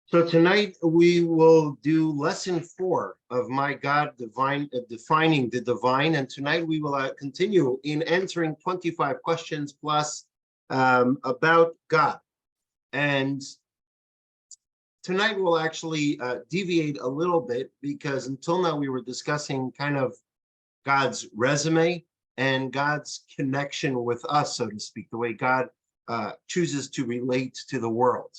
So tonight we will do lesson 4 of My God Divine, Defining the Divine. And tonight we will continue in answering 25 questions plus about God. And tonight we'll actually deviate a little bit because until now we were discussing kind of God's resume and God's connection with us, so to speak, the way God chooses to relate to the world.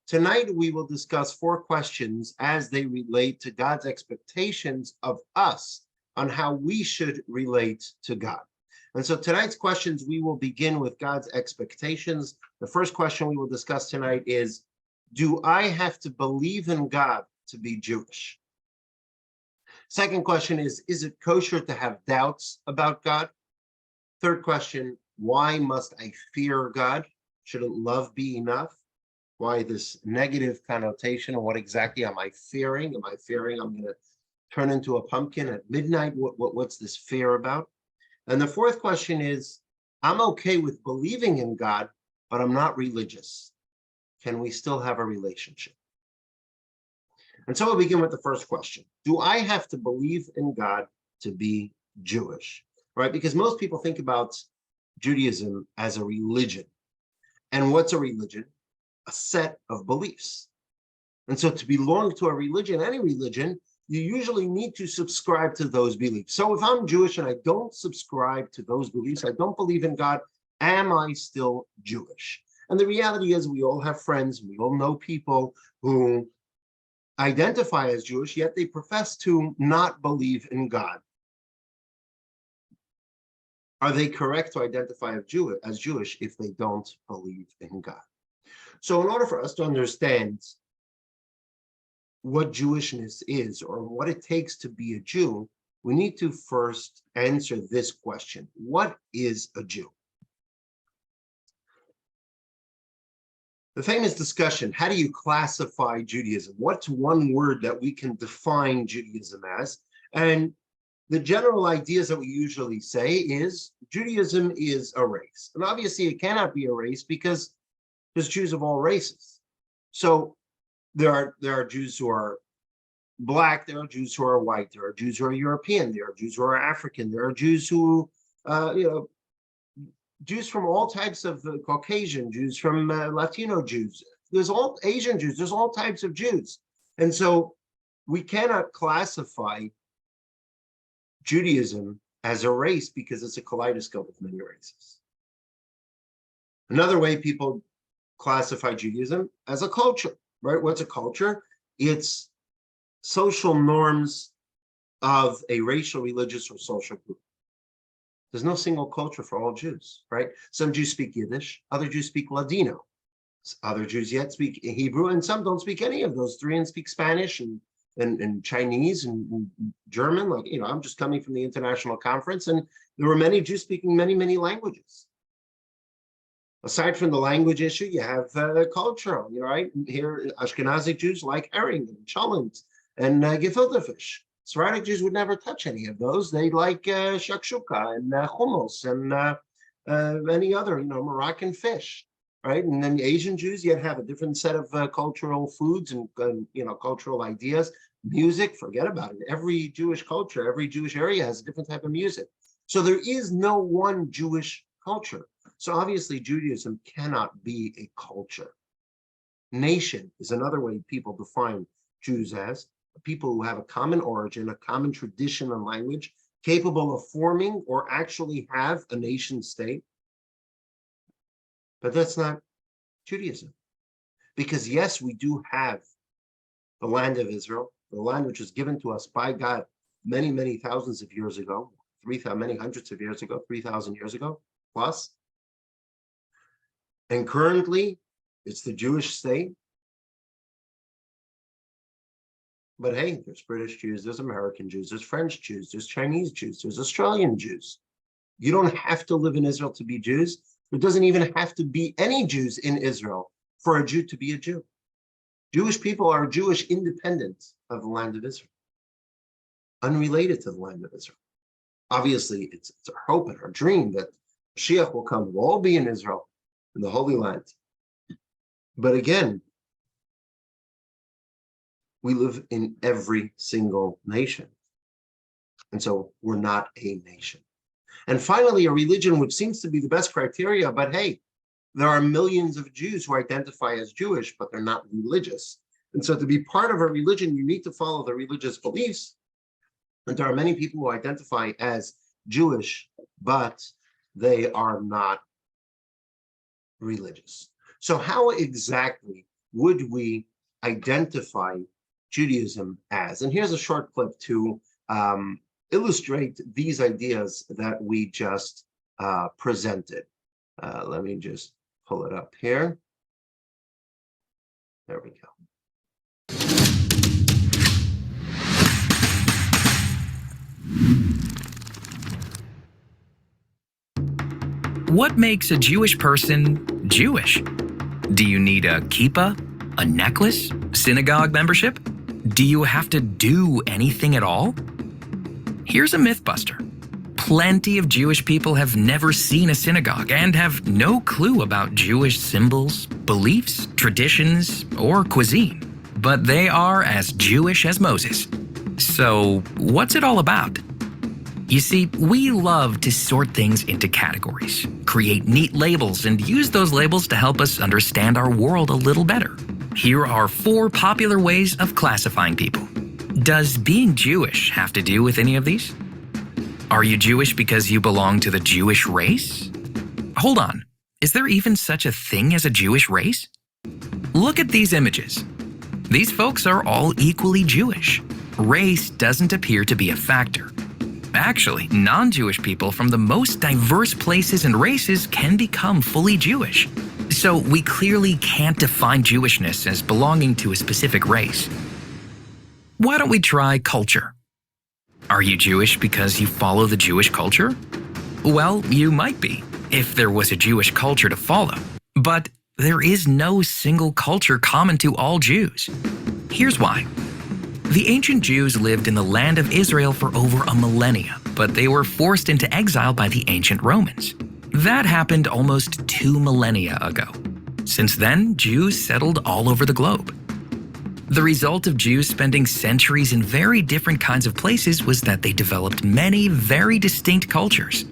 Tonight, we will discuss 4 questions as they relate to God's expectations of us on how we should relate to God. And so tonight's questions, we will begin with God's expectations. The first question we will discuss tonight is, do I have to believe in God to be Jewish? Second question is it kosher to have doubts about God? Third question, why must I fear God? Shouldn't love be enough? Why this negative connotation, and what exactly am I fearing? Am I fearing I'm going to turn into a pumpkin at midnight? What's this fear about? And the fourth question is, I'm okay with believing in God, but I'm not religious. Can we still have a relationship? And so we'll begin with the first question. Do I have to believe in God to be Jewish? Right? Because most people think about Judaism as a religion. And what's a religion? A set of beliefs. And so to belong to a religion, any religion, you usually need to subscribe to those beliefs. So if I'm Jewish and I don't subscribe to those beliefs, I don't believe in God, am I still Jewish? And the reality is we all have friends, we all know people who identify as Jewish, yet they profess to not believe in God. Are they correct to identify as Jewish if they don't believe in God? So in order for us to understand what Jewishness is or what it takes to be a Jew, we need to first answer this question. What is a Jew? The famous discussion, how do you classify Judaism? What's one word that we can define Judaism as? And the general ideas that we usually say is Judaism is a race. And obviously it cannot be a race because there's Jews of all races. So there are Jews who are Black, there are Jews who are white, there are Jews who are European, there are Jews who are African, there are Jews who, Jews from all types of Caucasian Jews, from Latino Jews. There's all Asian Jews. There's all types of Jews. And so we cannot classify Judaism as a race because it's a kaleidoscope of many races. Another way people classify Judaism as a culture, right? What's a culture? It's social norms of a racial, religious, or social group. There's no single culture for all Jews, right? Some Jews speak Yiddish, other Jews speak Ladino, other Jews yet speak Hebrew, and some don't speak any of those three and speak Spanish and Chinese and German. Like, I'm just coming from the international conference, and there were many Jews speaking many, many languages. Aside from the language issue, you have cultural, right? Here, Ashkenazi Jews like herring and cholent and gefilte fish. Sephardic Jews would never touch any of those. They like shakshuka and hummus and any other, Moroccan fish, right? And then the Asian Jews yet have a different set of cultural foods and cultural ideas. Music, forget about it. Every Jewish culture, every Jewish area has a different type of music. So there is no one Jewish culture. So obviously Judaism cannot be a culture. Nation is another way people define Jews as. People who have a common origin, a common tradition and language, capable of forming or actually have a nation state. But that's not Judaism. Because yes, we do have the land of Israel, the land which was given to us by God many, many thousands of years ago, many hundreds of years ago, 3,000 years ago plus. And currently, it's the Jewish state. But hey, there's British Jews, there's American Jews, there's French Jews, there's Chinese Jews, there's Australian Jews. You don't have to live in Israel to be Jews. There doesn't even have to be any Jews in Israel for a Jew to be a Jew. Jewish people are Jewish independent of the land of Israel, unrelated to the land of Israel. Obviously, it's our hope and our dream that Mashiach will come, we'll all be in Israel, in the Holy Land. But again, We live in every single nation. And so we're not a nation. And finally, a religion, which seems to be the best criteria, but hey, there are millions of Jews who identify as Jewish, but they're not religious. And so to be part of a religion, you need to follow the religious beliefs. And there are many people who identify as Jewish, but they are not religious. So how exactly would we identify Judaism as? And here's a short clip to illustrate these ideas that we just presented. Let me just pull it up here. There we go. What makes a Jewish person Jewish? Do you need a kippah, a necklace, synagogue membership? Do you have to do anything at all? Here's a mythbuster. Plenty of Jewish people have never seen a synagogue and have no clue about Jewish symbols, beliefs, traditions, or cuisine. But they are as Jewish as Moses. So, what's it all about? You see, we love to sort things into categories, create neat labels, and use those labels to help us understand our world a little better. Here are 4 popular ways of classifying people. Does being Jewish have to do with any of these? Are you Jewish because you belong to the Jewish race? Hold on, is there even such a thing as a Jewish race? Look at these images. These folks are all equally Jewish. Race doesn't appear to be a factor. Actually, non-Jewish people from the most diverse places and races can become fully Jewish. So we clearly can't define Jewishness as belonging to a specific race. Why don't we try culture? Are you Jewish because you follow the Jewish culture? Well, you might be, if there was a Jewish culture to follow. But there is no single culture common to all Jews. Here's why. The ancient Jews lived in the land of Israel for over a millennia, but they were forced into exile by the ancient Romans. That happened almost 2 millennia ago. Since then, Jews settled all over the globe. The result of Jews spending centuries in very different kinds of places was that they developed many very distinct cultures,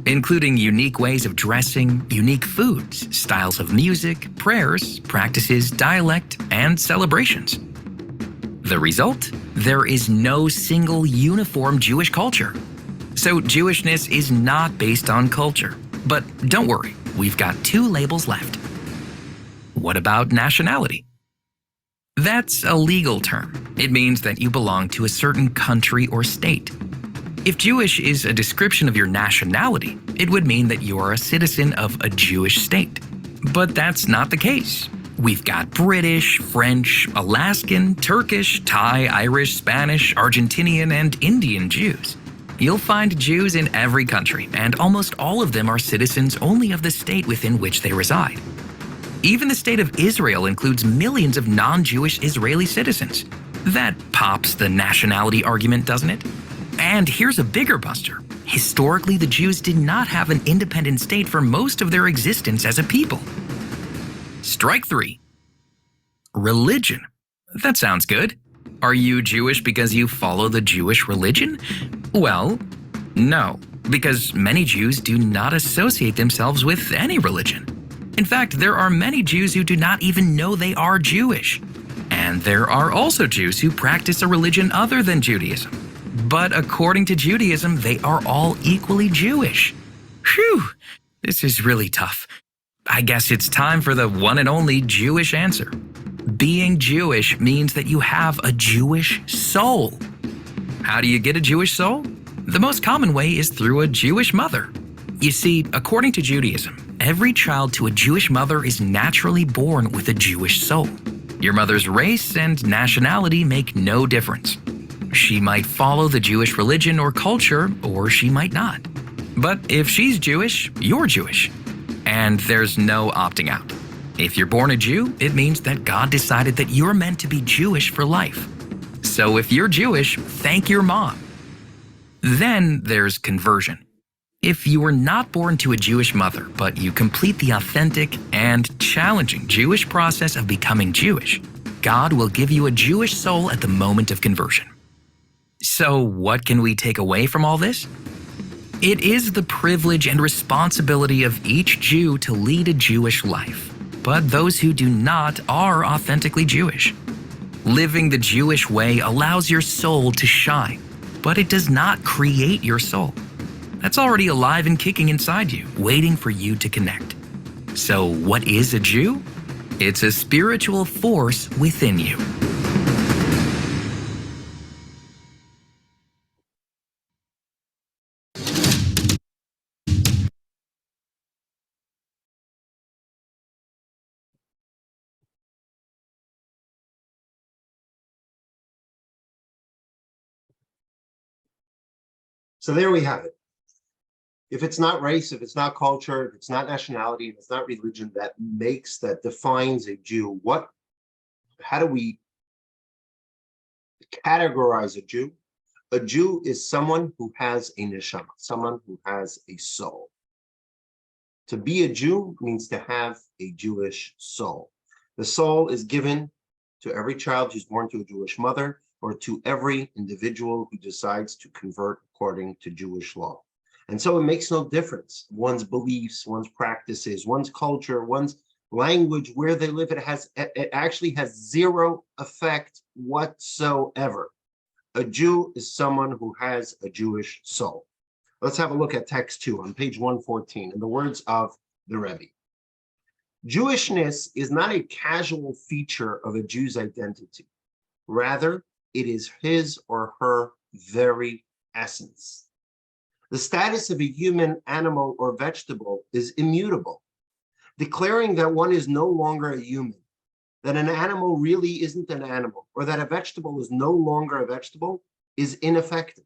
including unique ways of dressing, unique foods, styles of music, prayers, practices, dialect, and celebrations. The result? There is no single uniform Jewish culture. So Jewishness is not based on culture. But don't worry, we've got 2 labels left. What about nationality? That's a legal term. It means that you belong to a certain country or state. If Jewish is a description of your nationality, it would mean that you are a citizen of a Jewish state. But that's not the case. We've got British, French, Alaskan, Turkish, Thai, Irish, Spanish, Argentinian, and Indian Jews. You'll find Jews in every country, and almost all of them are citizens only of the state within which they reside. Even the state of Israel includes millions of non-Jewish Israeli citizens. That pops the nationality argument, doesn't it? And here's a bigger buster. Historically, the Jews did not have an independent state for most of their existence as a people. Strike 3. Religion. That sounds good. Are you Jewish because you follow the Jewish religion? Well, no, because many Jews do not associate themselves with any religion. In fact, there are many Jews who do not even know they are Jewish. And there are also Jews who practice a religion other than Judaism. But according to Judaism, they are all equally Jewish. Phew, this is really tough. I guess it's time for the one and only Jewish answer. Being Jewish means that you have a Jewish soul. How do you get a Jewish soul? The most common way is through a Jewish mother. You see, according to Judaism, every child to a Jewish mother is naturally born with a Jewish soul. Your mother's race and nationality make no difference. She might follow the Jewish religion or culture, or she might not. But if she's Jewish, you're Jewish. And there's no opting out. If you're born a Jew, it means that God decided that you're meant to be Jewish for life. So if you're Jewish, thank your mom. Then there's conversion. If you were not born to a Jewish mother, but you complete the authentic and challenging Jewish process of becoming Jewish, God will give you a Jewish soul at the moment of conversion. So, what can we take away from all this? It is the privilege and responsibility of each Jew to lead a Jewish life, but those who do not are authentically Jewish. Living the Jewish way allows your soul to shine, but it does not create your soul. That's already alive and kicking inside you, waiting for you to connect. So, what is a Jew? It's a spiritual force within you. So there we have it. If it's not race, if it's not culture, if it's not nationality, if it's not religion that defines a Jew, how do we categorize a Jew? A Jew is someone who has a neshama, someone who has a soul. To be a Jew means to have a Jewish soul. The soul is given to every child who's born to a Jewish mother, or to every individual who decides to convert according to Jewish law. And so it makes no difference, one's beliefs, one's practices, one's culture, one's language, where they live. It actually has zero effect whatsoever. A Jew is someone who has a Jewish soul. Let's have a look at text 2 on page 114 in the words of the Rebbe. Jewishness is not a casual feature of a Jew's identity. Rather, it is his or her very essence. The status of a human, animal, or vegetable is immutable, declaring that one is no longer a human, that an animal really isn't an animal, or that a vegetable is no longer a vegetable, is ineffective.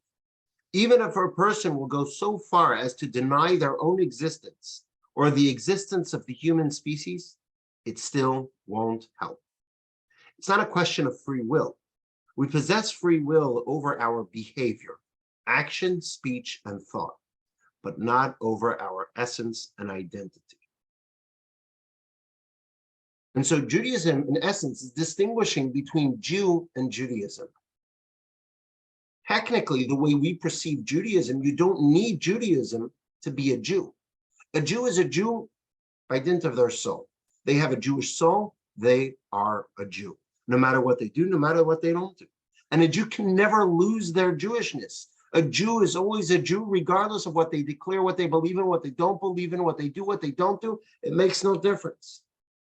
Even if a person will go so far as to deny their own existence or the existence of the human species, it still won't help. It's not a question of free will. We possess free will over our behavior, action, speech, and thought, but not over our essence and identity. And so Judaism, in essence, is distinguishing between Jew and Judaism. Technically, the way we perceive Judaism, you don't need Judaism to be a Jew. A Jew is a Jew by dint of their soul. They have a Jewish soul, they are a Jew. No matter what they do, no matter what they don't do. And a Jew can never lose their Jewishness. A Jew is always a Jew, regardless of what they declare, what they believe in, what they don't believe in, what they do, what they don't do. It makes no difference.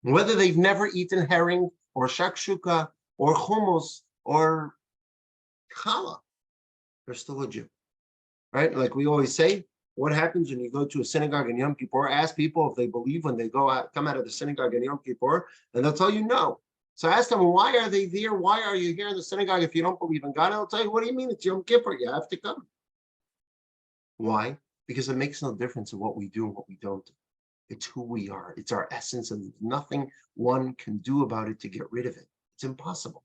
Whether they've never eaten herring or shakshuka or hummus or challah, they're still a Jew, right? Like we always say, what happens when you go to a synagogue in Yom Kippur? Ask people if they believe when they come out of the synagogue in Yom Kippur, and they'll tell you no. So ask them, why are they there? Why are you here in the synagogue if you don't believe in God? And they'll tell you, what do you mean? It's Yom Kippur. You have to come. Why? Because it makes no difference in what we do and what we don't do. It's who we are. It's our essence, and there's nothing one can do about it to get rid of it. It's impossible.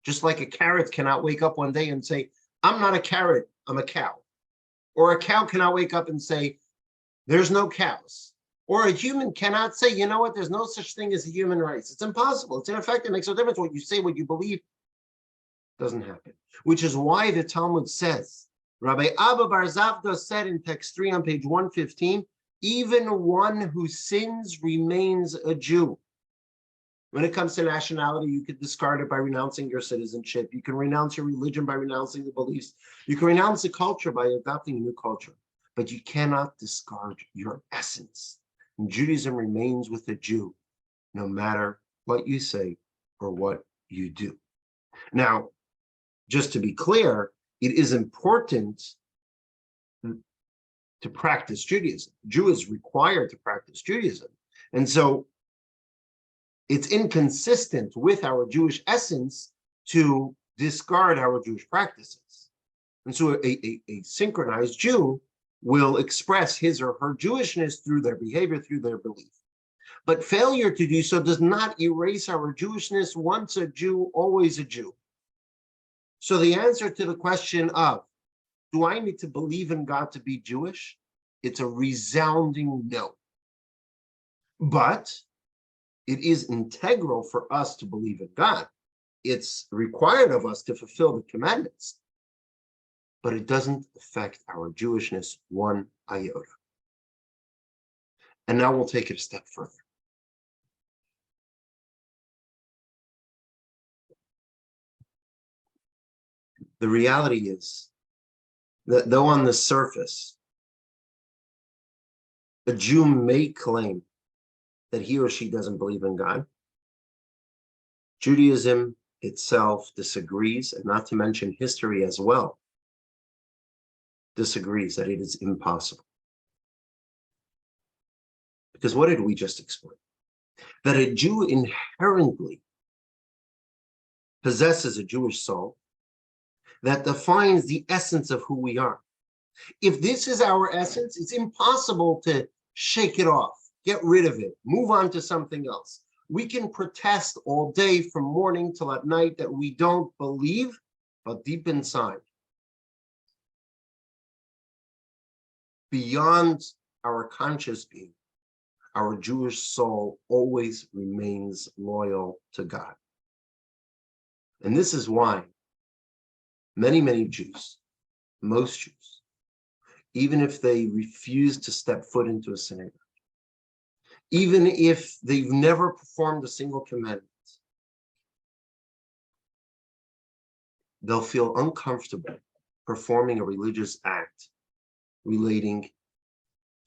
Just like a carrot cannot wake up one day and say, I'm not a carrot, I'm a cow. Or a cow cannot wake up and say, there's no cows. Or a human cannot say, you know what, there's no such thing as a human race. It's impossible. It's ineffective. It makes no difference what you say, what you believe. Doesn't happen. Which is why the Talmud says, Rabbi Abba Bar Zavda said in text 3 on page 115, even one who sins remains a Jew. When it comes to nationality, you could discard it by renouncing your citizenship. You can renounce your religion by renouncing the beliefs. You can renounce the culture by adopting a new culture. But you cannot discard your essence. And Judaism remains with the Jew, no matter what you say or what you do. Now, just to be clear, it is important to practice Judaism. Jew is required to practice Judaism. And so it's inconsistent with our Jewish essence to discard our Jewish practices. And so a synchronized Jew will express his or her Jewishness through their behavior, through their belief. But failure to do so does not erase our Jewishness. Once a Jew, always a Jew. So the answer to the question of, do I need to believe in God to be Jewish? It's a resounding no. But it is integral for us to believe in God. it's required of us to fulfill the commandments, but it doesn't affect our Jewishness one iota. And now we'll take it a step further. The reality is that though on the surface, a Jew may claim that he or she doesn't believe in God, Judaism itself disagrees, and not to mention history as well, disagrees that it is impossible. Because what did we just explain? That a Jew inherently possesses a Jewish soul that defines the essence of who we are. If this is our essence, it's impossible to shake it off, get rid of it, move on to something else. We can protest all day from morning till at night that we don't believe, but deep inside, beyond our conscious being, our Jewish soul always remains loyal to God. And this is why many Jews, most Jews, even if they refuse to step foot into a synagogue, even if they've never performed a single commandment, they'll feel uncomfortable performing a religious act relating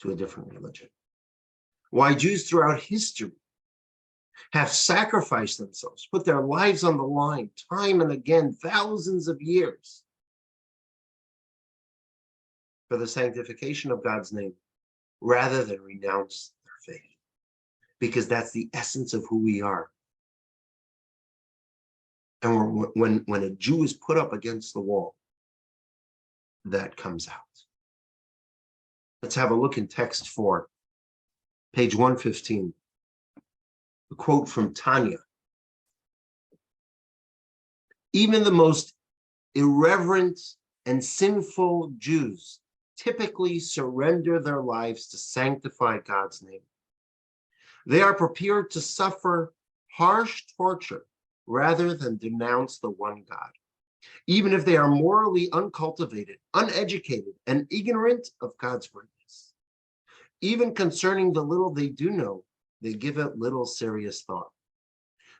to a different religion. Why Jews throughout history have sacrificed themselves, put their lives on the line time and again, thousands of years, for the sanctification of God's name, rather than renounce their faith. Because that's the essence of who we are. And when a Jew is put up against the wall, that comes out. Let's have a look in text 4, page 115. A quote from Tanya. Even the most irreverent and sinful Jews typically surrender their lives to sanctify God's name. They are prepared to suffer harsh torture rather than denounce the one God, even if they are morally uncultivated, uneducated, and ignorant of God's greatness. Even concerning the little they do know, they give it little serious thought.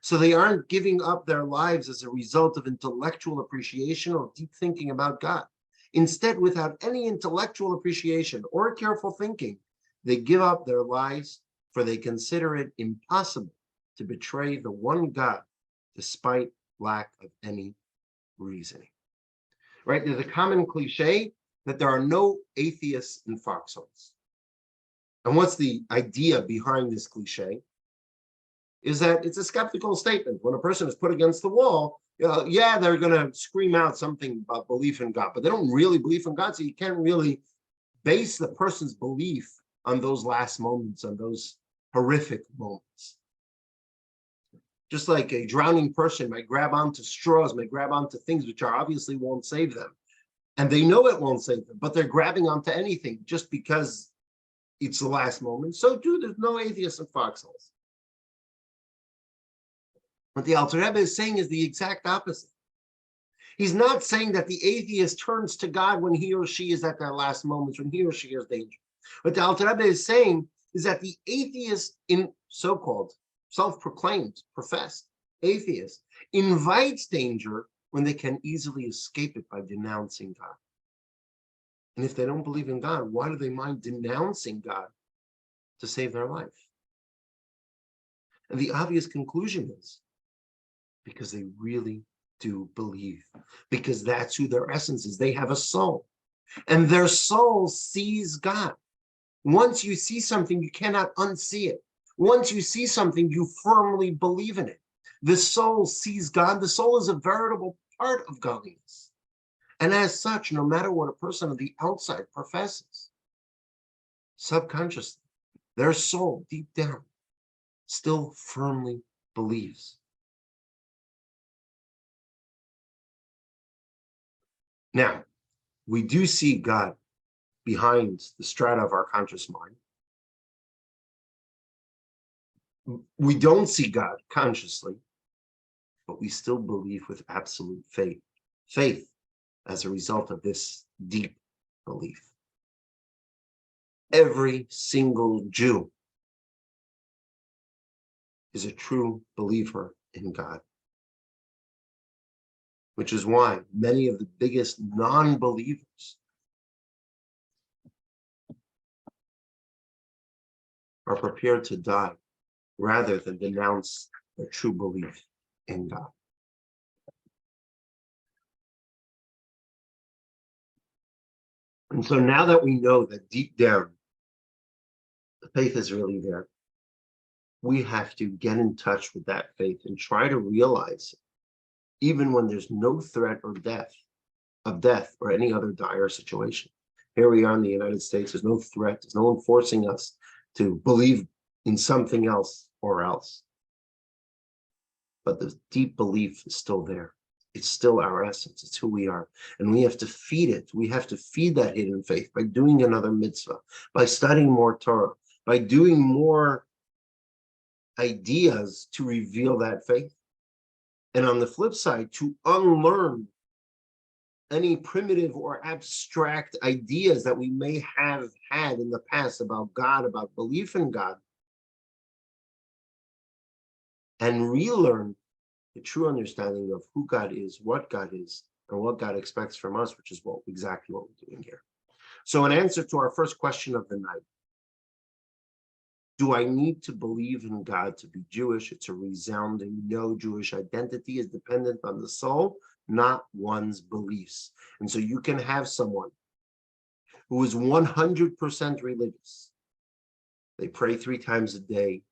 So they aren't giving up their lives as a result of intellectual appreciation or deep thinking about God. Instead, without any intellectual appreciation or careful thinking, they give up their lives, for they consider it impossible to betray the one God despite lack of any reasoning. Right? There's a common cliche that there are no atheists in foxholes. And what's the idea behind this cliche? Is that it's a skeptical statement. When a person is put against the wall, yeah, they're going to scream out something about belief in God, but they don't really believe in God, so you can't really base the person's belief on those last moments, on those horrific moments. Just like a drowning person might grab onto straws, might grab onto things which are obviously won't save them. And they know it won't save them, but they're grabbing onto anything just because it's the last moment. So too, there's no atheists in foxholes. What the Alter Rebbe is saying is the exact opposite. He's not saying that the atheist turns to God when he or she is at their last moments, when he or she is danger. What the Alter Rebbe is saying is that the atheist, in so-called self-proclaimed, professed atheist, invites danger when they can easily escape it by denouncing God. And if they don't believe in God, why do they mind denouncing God to save their life? And the obvious conclusion is because they really do believe, because that's who their essence is. They have a soul, and their soul sees God. Once you see something, you cannot unsee it. Once you see something, you firmly believe in it. The soul sees God. The soul is a veritable part of godliness. And as such, no matter what a person on the outside professes, subconsciously, their soul deep down still firmly believes. Now, we do see God behind the strata of our conscious mind. We don't see God consciously, but we still believe with absolute faith. Faith as a result of this deep belief. Every single Jew is a true believer in God, which is why many of the biggest non-believers are prepared to die rather than denounce their true belief in God. And so now that we know that deep down, the faith is really there, we have to get in touch with that faith and try to realize, even when there's no threat or death or any other dire situation. Here we are in the United States, there's no threat, there's no one forcing us to believe in something else or else. But the deep belief is still there. It's still our essence. It's who we are. And we have to feed it. We have to feed that hidden faith by doing another mitzvah, by studying more Torah, by doing more ideas to reveal that faith. And on the flip side, to unlearn any primitive or abstract ideas that we may have had in the past about God, about belief in God, and relearn the true understanding of who God is, and what God expects from us, which is exactly what we're doing here. So in answer to our first question of the night, do I need to believe in God to be Jewish? It's a resounding no. Jewish identity is dependent on the soul, not one's beliefs. And so you can have someone who is 100% religious. They pray 3 times a day.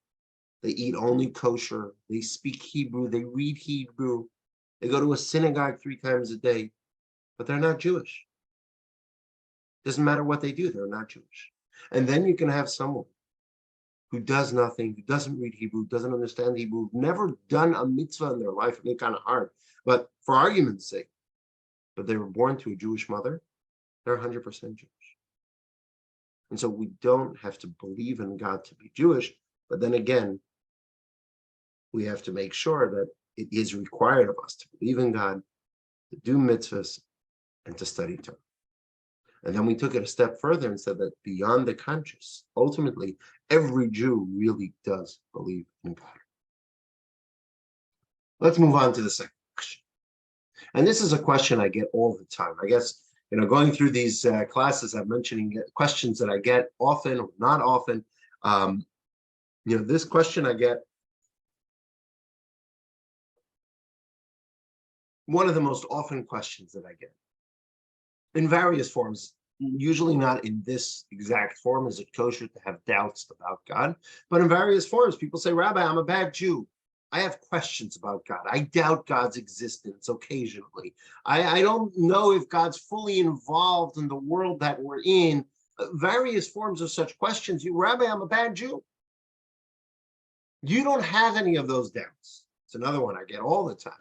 They eat only kosher. They speak Hebrew. They read Hebrew. They go to a synagogue 3 times a day, but they're not Jewish. Doesn't matter what they do, they're not Jewish. And then you can have someone who does nothing, who doesn't read Hebrew, doesn't understand Hebrew, never done a mitzvah in their life. I mean, kind of hard, but for argument's sake, but they were born to a Jewish mother, they're 100% Jewish. And so we don't have to believe in God to be Jewish, but then again, we have to make sure that it is required of us to believe in God, to do mitzvahs, and to study Torah. And then we took it a step further and said that beyond the conscious, ultimately, every Jew really does believe in God. Let's move on to the second question. And this is a question I get all the time. I guess, going through these classes, I'm mentioning questions that I get often or not often. This question I get, one of the most often questions that I get in various forms, usually not in this exact form, is it kosher to have doubts about God, but in various forms. People say, Rabbi, I'm a bad Jew. I have questions about God. I doubt God's existence occasionally. I don't know if God's fully involved in the world that we're in. Various forms of such questions. Rabbi, I'm a bad Jew. You don't have any of those doubts. It's another one I get all the time.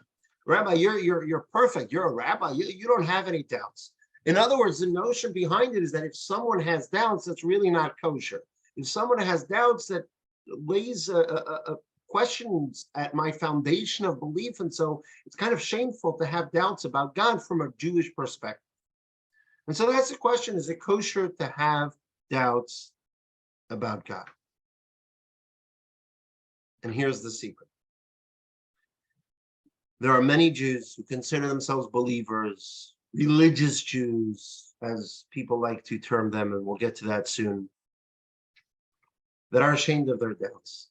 Rabbi, you're perfect. You're a rabbi. You don't have any doubts. In other words, the notion behind it is that if someone has doubts, that's really not kosher. If someone has doubts, that lays questions at my foundation of belief, and so it's kind of shameful to have doubts about God from a Jewish perspective. And so that's the question: is it kosher to have doubts about God? And here's the secret. There are many Jews who consider themselves believers, religious Jews, as people like to term them, and we'll get to that soon, that are ashamed of their doubts.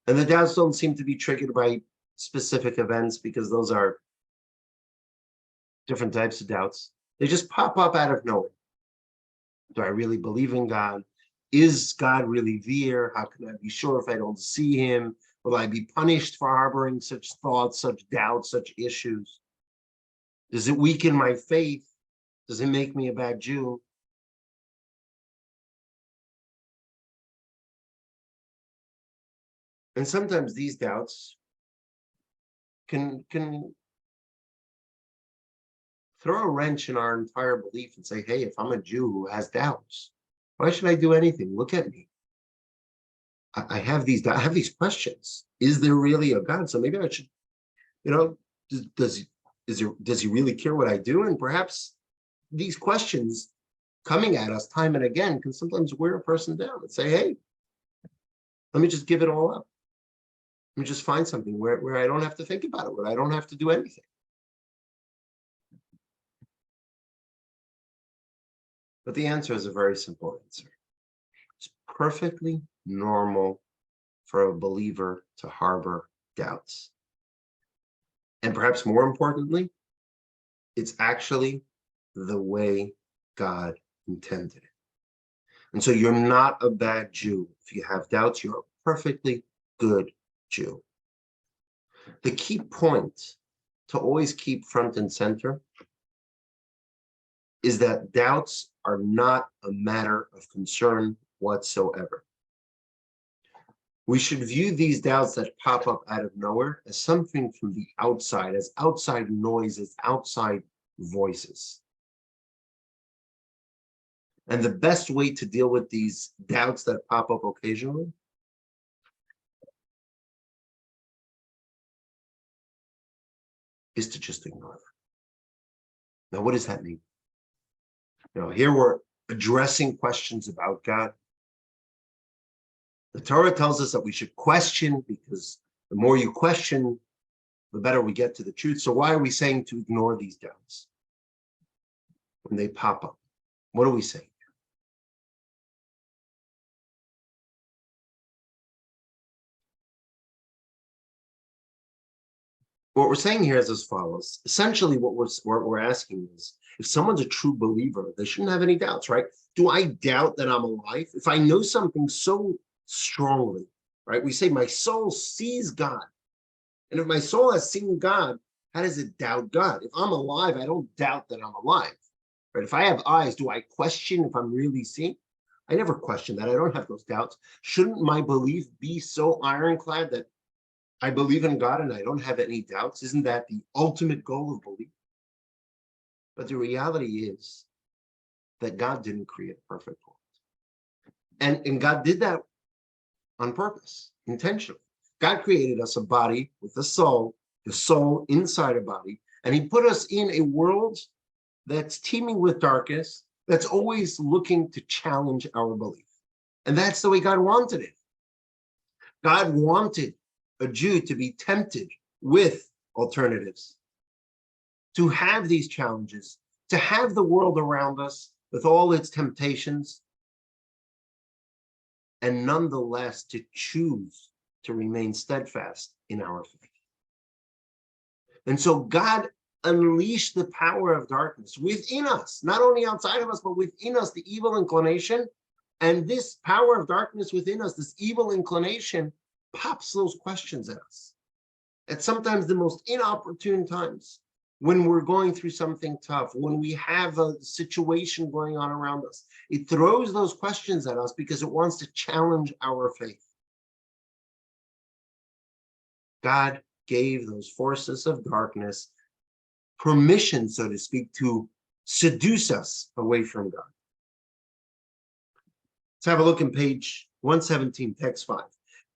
And the doubts don't seem to be triggered by specific events, because those are different types of doubts. They just pop up out of nowhere. Do I really believe in God? Is God really there? How can I be sure if I don't see him? Will I be punished for harboring such thoughts, such doubts, such issues? Does it weaken my faith? Does it make me a bad Jew? And sometimes these doubts can throw a wrench in our entire belief and say, hey, if I'm a Jew who has doubts, why should I do anything? Look at me. I have these questions. Is there really a God? So maybe I should, does he really care what I do? And perhaps these questions coming at us time and again can sometimes wear a person down and say, hey, let me just give it all up. Let me just find something where I don't have to think about it, where I don't have to do anything. But the answer is a very simple answer. It's perfectly normal for a believer to harbor doubts. And perhaps more importantly, it's actually the way God intended it. And so you're not a bad Jew. If you have doubts, you're a perfectly good Jew. The key point to always keep front and center is that doubts are not a matter of concern whatsoever. We should view these doubts that pop up out of nowhere as something from the outside, as outside noise, as outside voices. And the best way to deal with these doubts that pop up occasionally is to just ignore them. Now, what does that mean? Here we're addressing questions about God. The Torah tells us that we should question, because the more you question, the better we get to the truth. So why are we saying to ignore these doubts when they pop up? What are we saying? What we're saying here is as follows. Essentially, what we're asking is, if someone's a true believer, they shouldn't have any doubts, right? Do I doubt that I'm alive? If I know something so strongly, right? We say my soul sees God. And if my soul has seen God, how does it doubt God? If I'm alive, I don't doubt that I'm alive, right? If I have eyes, do I question if I'm really seeing? I never question that. I don't have those doubts. Shouldn't my belief be so ironclad that I believe in God and I don't have any doubts? Isn't that the ultimate goal of belief? But the reality is that God didn't create a perfect world. And God did that on purpose, intentionally. God created us a body with a soul, the soul inside a body, and he put us in a world that's teeming with darkness, that's always looking to challenge our belief. And that's the way God wanted it. God wanted a Jew to be tempted with alternatives, to have these challenges, to have the world around us with all its temptations, and nonetheless to choose to remain steadfast in our faith. And so God unleashed the power of darkness within us, not only outside of us, but within us, the evil inclination. And this power of darkness within us, this evil inclination, pops those questions at us at sometimes the most inopportune times, when we're going through something tough, when we have a situation going on around us. It throws those questions at us because it wants to challenge our faith. God gave those forces of darkness permission, so to speak, to seduce us away from God. Let's have a look in page 117, text 5.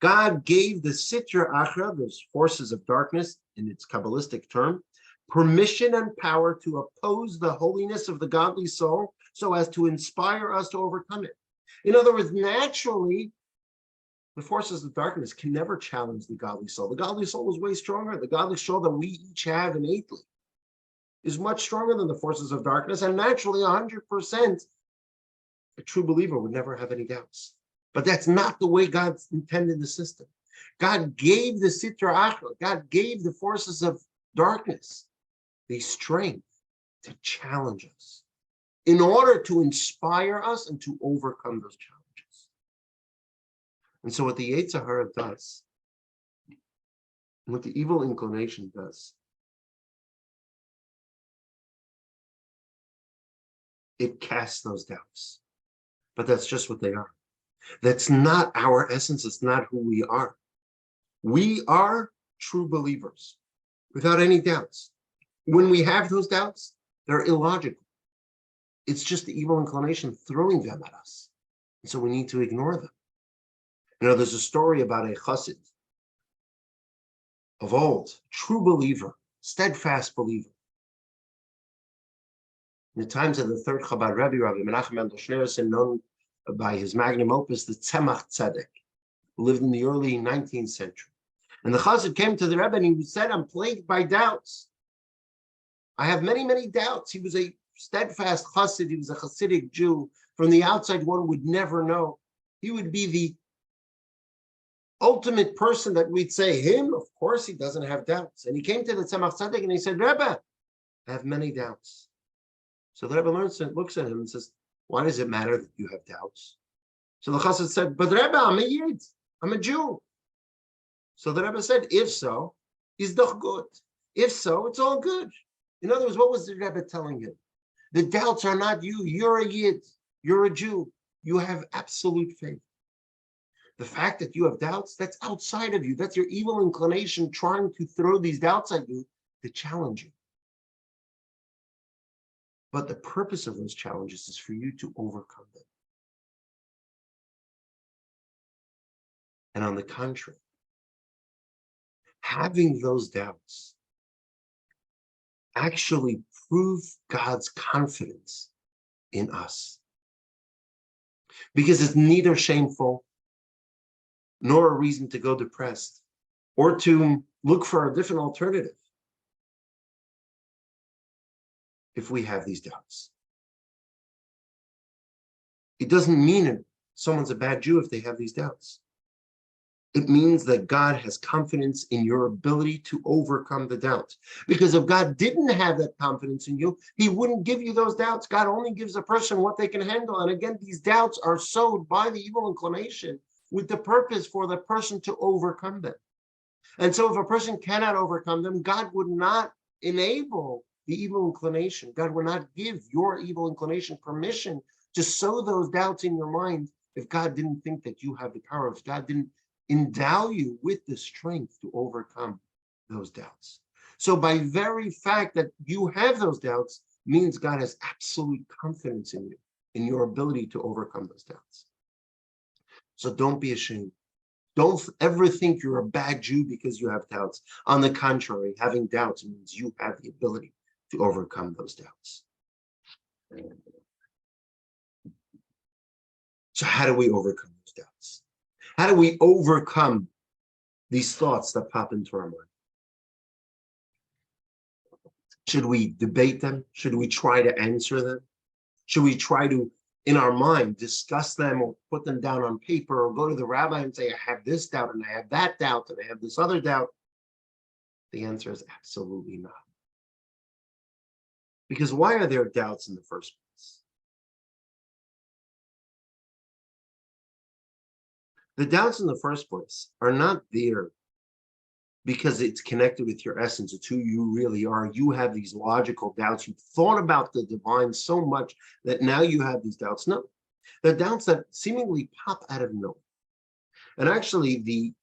God gave the Sitra Achra, those forces of darkness in its Kabbalistic term, permission and power to oppose the holiness of the godly soul so as to inspire us to overcome it. In other words, naturally, the forces of darkness can never challenge the godly soul. The godly soul is way stronger. The godly soul that we each have innately is much stronger than the forces of darkness. And naturally, 100%, a true believer would never have any doubts. But that's not the way God intended the system. God gave the Sitra Achra, God gave the forces of darkness the strength to challenge us in order to inspire us and to overcome those challenges. And so what the Yetzer Hara does, what the evil inclination does, it casts those doubts. But that's just what they are. That's not our essence. It's not who we are. We are true believers without any doubts. When we have those doubts, they're illogical. It's just the evil inclination throwing them at us. And so we need to ignore them. There's a story about a chassid of old, true believer, steadfast believer. In the times of the third Chabad Rebbe, Rabbi Menachem Mendel Schneerson, known by his magnum opus, the Tzemach Tzedek, who lived in the early 19th century. And the Chassid came to the Rebbe and he said, I'm plagued by doubts. I have many, many doubts. He was a steadfast Chassid. He was a Hasidic Jew. From the outside, one would never know. He would be the ultimate person that we'd say, him, of course, he doesn't have doubts. And he came to the Tzemach Tzedek and he said, Rebbe, I have many doubts. So the Rebbe looks at him and says, why does it matter that you have doubts? So the Chassid said, but Rebbe, I'm a Yid. I'm a Jew. So the Rebbe said, if so, is doch good. If so, it's all good. In other words, what was the Rebbe telling him? The doubts are not you. You're a Yid. You're a Jew. You have absolute faith. The fact that you have doubts, that's outside of you. That's your evil inclination trying to throw these doubts at you to challenge you. But the purpose of those challenges is for you to overcome them. And on the contrary, having those doubts actually prove God's confidence in us. Because it's neither shameful nor a reason to go depressed or to look for a different alternative if we have these doubts. It doesn't mean someone's a bad Jew if they have these doubts. It means that God has confidence in your ability to overcome the doubts. Because if God didn't have that confidence in you, he wouldn't give you those doubts. God only gives a person what they can handle. And again, these doubts are sowed by the evil inclination with the purpose for the person to overcome them. And so if a person cannot overcome them, God would not enable the evil inclination. God would not give your evil inclination permission to sow those doubts in your mind if God didn't think that you have the power, if God didn't endow you with the strength to overcome those doubts. So by very fact that you have those doubts means God has absolute confidence in you, in your ability to overcome those doubts. So don't be ashamed. Don't ever think you're a bad Jew because you have doubts. On the contrary, having doubts means you have the ability to overcome those doubts. So how do we overcome those doubts? How do we overcome these thoughts that pop into our mind? Should we debate them? Should we try to answer them? Should we try to, in our mind, discuss them or put them down on paper or go to the rabbi and say, I have this doubt and I have that doubt and I have this other doubt? The answer is absolutely not. Because why are there doubts in the first place? The doubts in the first place are not there because it's connected with your essence. It's who you really are. You have these logical doubts. You've thought about the divine so much that now you have these doubts. No, they're doubts that seemingly pop out of nowhere. And actually,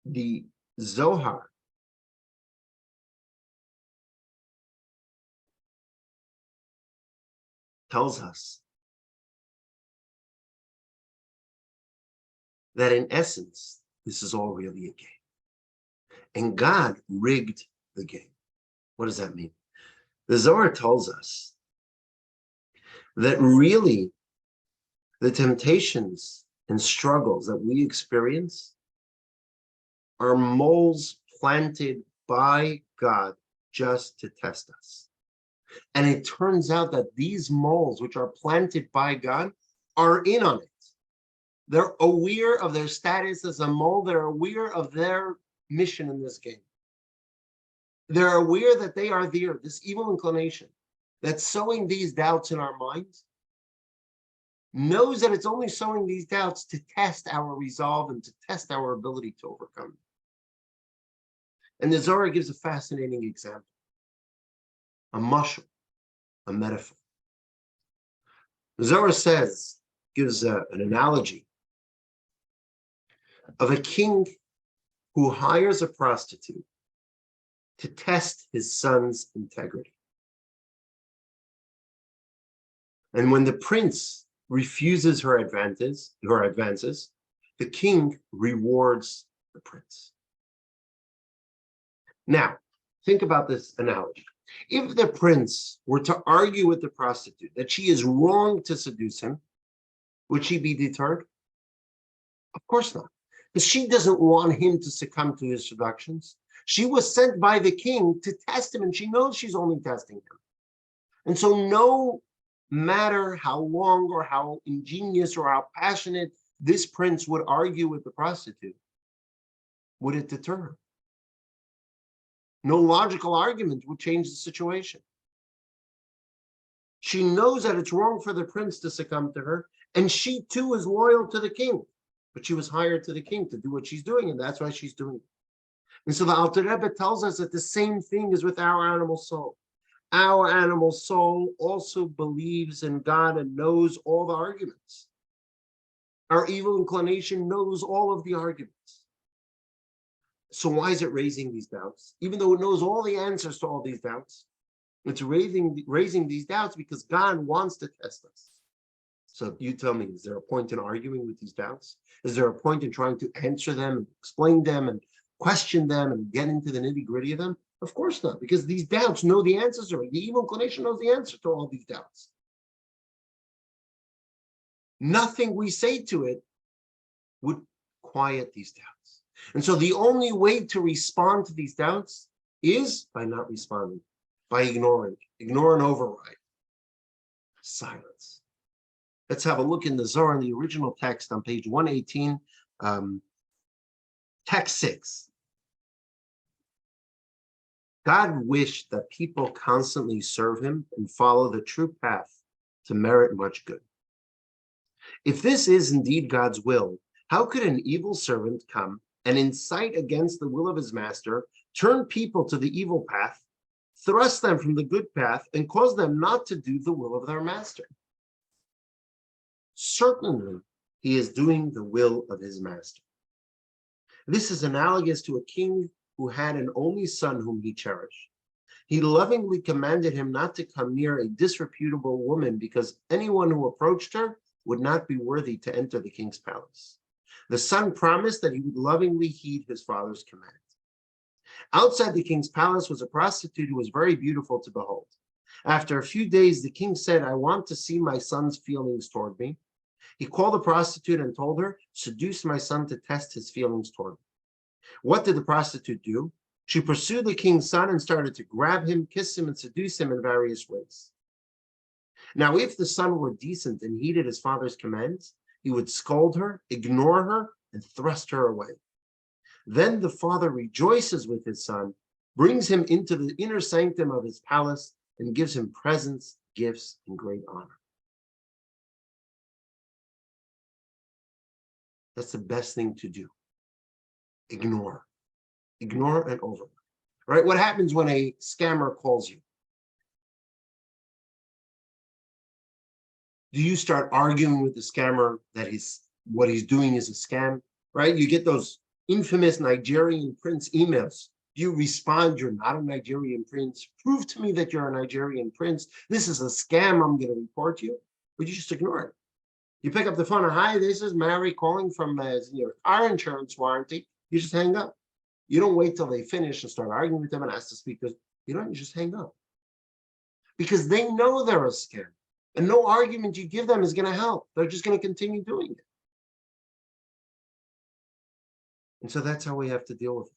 the Zohar tells us that in essence, this is all really a game. And God rigged the game. What does that mean? The Zohar tells us that really the temptations and struggles that we experience are moles planted by God just to test us. And it turns out that these moles, which are planted by God, are in on it. They're aware of their status as a mole. They're aware of their mission in this game. They're aware that they are there, this evil inclination that's sowing these doubts in our minds, knows that it's only sowing these doubts to test our resolve and to test our ability to overcome them. And the Zohar gives a fascinating example, a mashal, a metaphor. The Zohar gives an analogy of a king who hires a prostitute to test his son's integrity. And when the prince refuses her advances, the king rewards the prince. Now, think about this analogy. If the prince were to argue with the prostitute that she is wrong to seduce him, would she be deterred? Of course not, because she doesn't want him to succumb to his seductions. She was sent by the king to test him, and she knows she's only testing him. And so no matter how long or how ingenious or how passionate this prince would argue with the prostitute, would it deter her? No logical argument would change the situation. She knows that it's wrong for the prince to succumb to her, and she too is loyal to the king, but she was hired to the king to do what she's doing, and that's why she's doing it. And so the Alter Rebbe tells us that the same thing is with our animal soul. Our animal soul also believes in God and knows all the arguments. Our evil inclination knows all of the arguments. So why is it raising these doubts? Even though it knows all the answers to all these doubts, it's raising these doubts because God wants to test us. So you tell me, is there a point in arguing with these doubts? Is there a point in trying to answer them and explain them and question them and get into the nitty-gritty of them? Of course not, because these doubts know the answers already. The evil inclination knows the answer to all these doubts. Nothing we say to it would quiet these doubts. And so the only way to respond to these doubts is by not responding, by ignoring, ignore and override. Silence. Let's have a look in the Zohar in the original text on page 118, text 6. God wished that people constantly serve him and follow the true path to merit much good. If this is indeed God's will, how could an evil servant come and incite against the will of his master, turn people to the evil path, thrust them from the good path, and cause them not to do the will of their master? Certainly, he is doing the will of his master. This is analogous to a king who had an only son whom he cherished. He lovingly commanded him not to come near a disreputable woman because anyone who approached her would not be worthy to enter the king's palace. The son promised that he would lovingly heed his father's command. Outside the king's palace was a prostitute who was very beautiful to behold. After a few days, the king said, "I want to see my son's feelings toward me." He called the prostitute and told her, "Seduce my son to test his feelings toward me." What did the prostitute do? She pursued the king's son and started to grab him, kiss him, and seduce him in various ways. Now, if the son were decent and heeded his father's commands, he would scold her, ignore her, and thrust her away. Then the father rejoices with his son, brings him into the inner sanctum of his palace, and gives him presents, gifts, and great honor. That's the best thing to do. Ignore and override. Right? What happens when a scammer calls you? Do you start arguing with the scammer that what he's doing is a scam? Right? You get those infamous Nigerian prince emails. Do you respond, "You're not a Nigerian prince. Prove to me that you're a Nigerian prince. This is a scam. I'm going to report you." Or you just ignore it. You pick up the phone and, "Hi, this is Mary calling from your car insurance warranty." You just hang up. You don't wait till they finish and start arguing with them and ask to speak. You just hang up. Because they know they're a scam. And no argument you give them is going to help. They're just going to continue doing it. And so that's how we have to deal with it.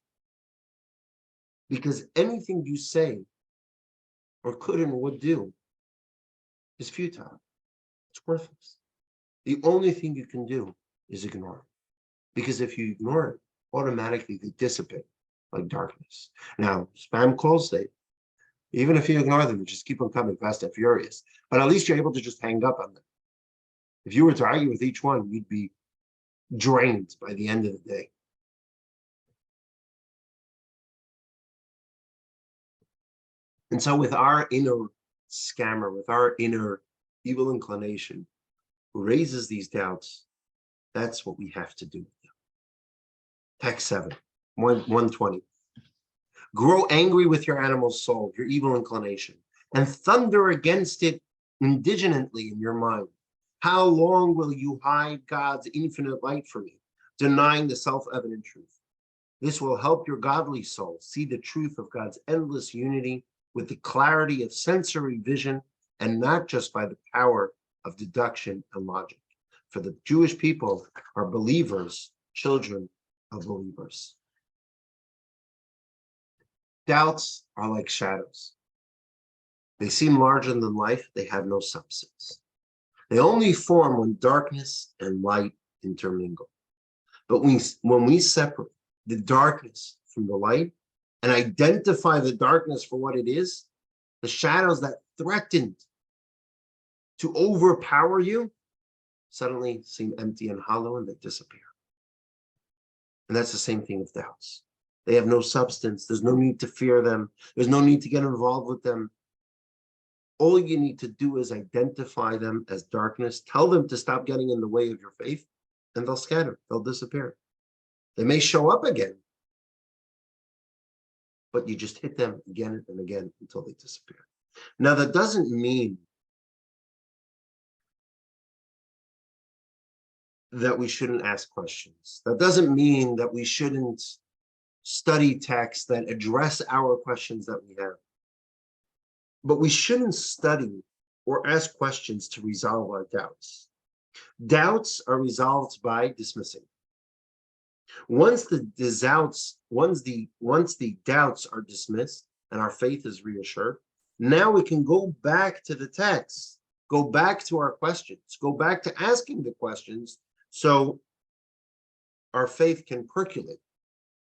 Because anything you say or could and would do is futile. It's worthless. The only thing you can do is ignore it. Because if you ignore it, automatically they dissipate like darkness. Now, spam calls, even if you ignore them, you just keep on coming fast and furious. But at least you're able to just hang up on them. If you were to argue with each one, you'd be drained by the end of the day. And so with our inner scammer, with our inner evil inclination, who raises these doubts, that's what we have to do. Text 7, 120. Grow angry with your animal soul, your evil inclination, and thunder against it indignantly in your mind. How long will you hide God's infinite light from you, denying the self-evident truth? This will help your godly soul see the truth of God's endless unity with the clarity of sensory vision and not just by the power of deduction and logic. For the Jewish people are believers, children of believers. Doubts are like shadows. They seem larger than life. They have no substance. They only form when darkness and light intermingle. But when we separate the darkness from the light and identify the darkness for what it is, the shadows that threatened to overpower you suddenly seem empty and hollow, and they disappear. And that's the same thing with doubts. They have no substance. There's no need to fear them. There's no need to get involved with them. All you need to do is identify them as darkness, tell them to stop getting in the way of your faith, and they'll scatter, they'll disappear. They may show up again, but you just hit them again and again until they disappear. Now, that doesn't mean that we shouldn't ask questions. That doesn't mean that we shouldn't study texts that address our questions that we have. But we shouldn't study or ask questions to resolve our doubts. Doubts are resolved by dismissing. Once the doubts are dismissed and our faith is reassured, now we can go back to the text, go back to our questions, go back to asking the questions so our faith can percolate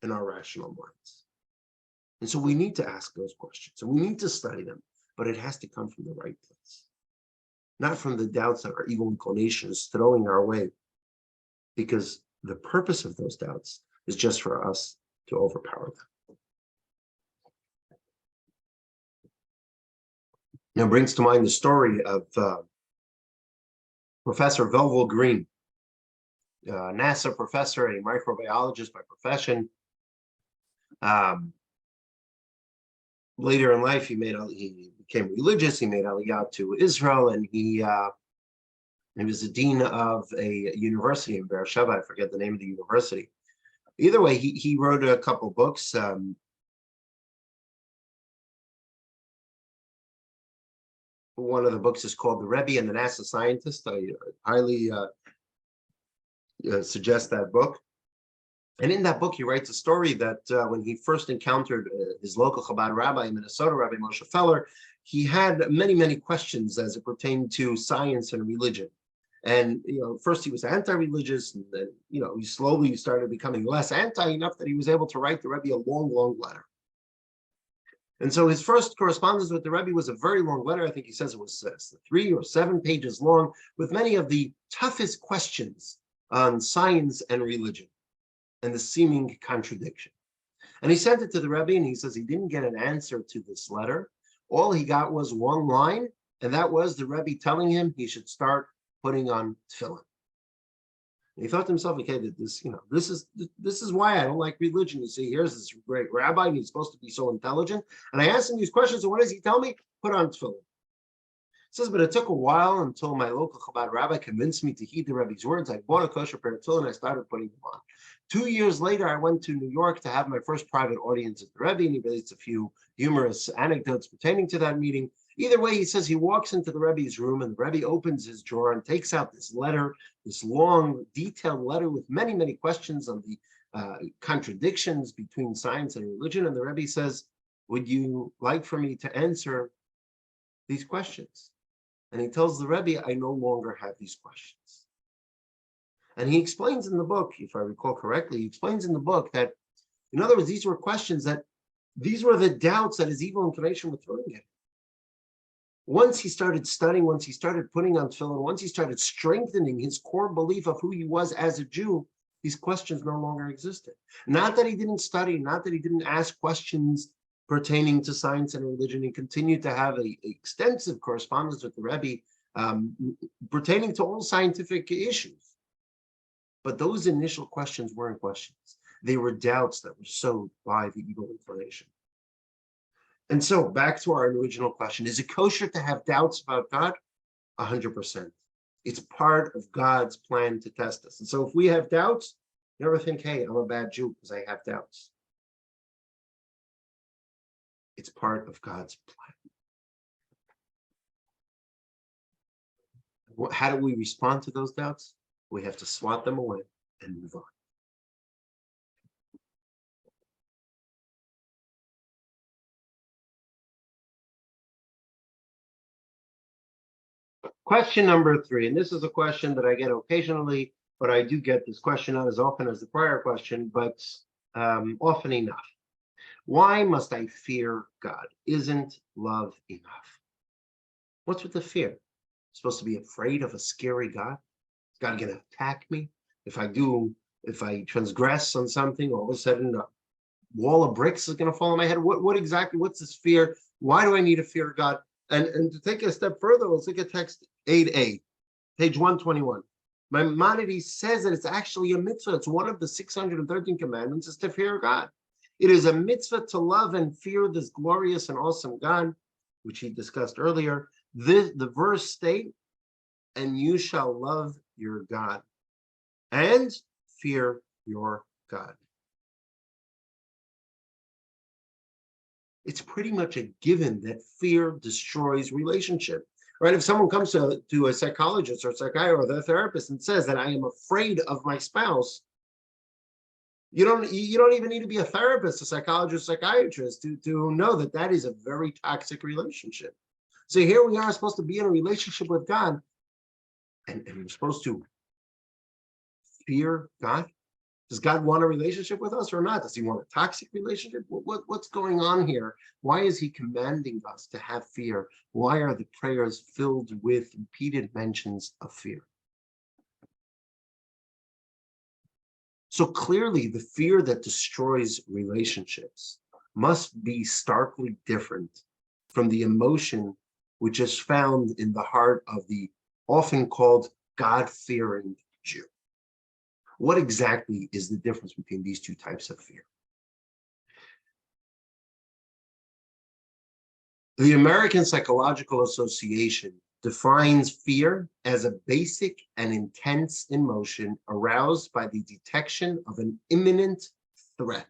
in our rational minds. And so we need to ask those questions and we need to study them, but it has to come from the right place, not from the doubts that our evil inclination is throwing our way, because the purpose of those doubts is just for us to overpower them. Now brings to mind the story of Professor Velvel Green, a NASA professor, a microbiologist by profession. Later in life, he became religious. He made Aliyah to Israel, and he was the dean of a university in Beersheba. I forget the name of the university. Either way, he wrote a couple books. One of the books is called The Rebbe and the NASA Scientist. I highly suggest that book. And in that book, he writes a story that when he first encountered his local Chabad rabbi in Minnesota, Rabbi Moshe Feller, he had many, many questions as it pertained to science and religion. And, first he was anti-religious, and then, he slowly started becoming less anti, enough that he was able to write the Rebbe a long, long letter. And so his first correspondence with the Rebbe was a very long letter. I think he says it was 3 or 7 pages long, with many of the toughest questions on science and religion and the seeming contradiction. And he sent it to the Rebbe, and he says he didn't get an answer to this letter. All he got was one line, and that was the Rebbe telling him he should start putting on tefillin. And he thought to himself, okay, this is why I don't like religion. You see, here's this great rabbi, and he's supposed to be so intelligent. And I asked him these questions, and what does he tell me? Put on tefillin. He says, but it took a while until my local Chabad rabbi convinced me to heed the Rebbe's words. I bought a kosher pair of tefillin, and I started putting them on. 2 years later, I went to New York to have my first private audience at the Rebbe, and he relates a few humorous anecdotes pertaining to that meeting. Either way, he says he walks into the Rebbe's room, and the Rebbe opens his drawer and takes out this letter, this long, detailed letter with many, many questions on the contradictions between science and religion. And the Rebbe says, would you like for me to answer these questions? And he tells the Rebbe, I no longer have these questions. And he explains in the book, if I recall correctly, he explains in the book that, in other words, these were questions that, these were the doubts that his evil inclination was throwing at him. Once he started studying, once he started putting on tefillin, once he started strengthening his core belief of who he was as a Jew, these questions no longer existed. Not that he didn't study, not that he didn't ask questions pertaining to science and religion. He continued to have an extensive correspondence with the Rebbe pertaining to all scientific issues. But those initial questions weren't questions. They were doubts that were sowed by the evil inclination. And so back to our original question, is it kosher to have doubts about God? 100%. It's part of God's plan to test us. And so if we have doubts, You ever think, hey, I'm a bad Jew because I have doubts? It's part of God's plan. How do we respond to those doubts? We have to swat them away and move on. Question number 3, and this is a question that I get occasionally, but I do get this question not as often as the prior question, but often enough. Why must I fear God? Isn't love enough? What's with the fear? I'm supposed to be afraid of a scary God? Is God going to attack me? If I transgress on something, all of a sudden a wall of bricks is going to fall on my head. What's this fear? Why do I need to fear God? And to take it a step further, let's look at text 8a, page 121. Maimonides says that it's actually a mitzvah. It's one of the 613 commandments is to fear God. It is a mitzvah to love and fear this glorious and awesome God, which he discussed earlier. The verse states, and you shall love your God and fear your God. It's pretty much a given that fear destroys relationship, right? If someone comes to a psychologist or psychiatrist or a therapist and says that I am afraid of my spouse, you don't even need to be a therapist, a psychologist, psychiatrist to know that that is a very toxic relationship. So here we are supposed to be in a relationship with God, and we're supposed to fear God. Does God want a relationship with us or not? Does he want a toxic relationship? What's going on here? Why is he commanding us to have fear? Why are the prayers filled with repeated mentions of fear? So clearly, the fear that destroys relationships must be starkly different from the emotion which is found in the heart of the often called God-fearing Jew. What exactly is the difference between these two types of fear? The American Psychological Association defines fear as a basic and intense emotion aroused by the detection of an imminent threat.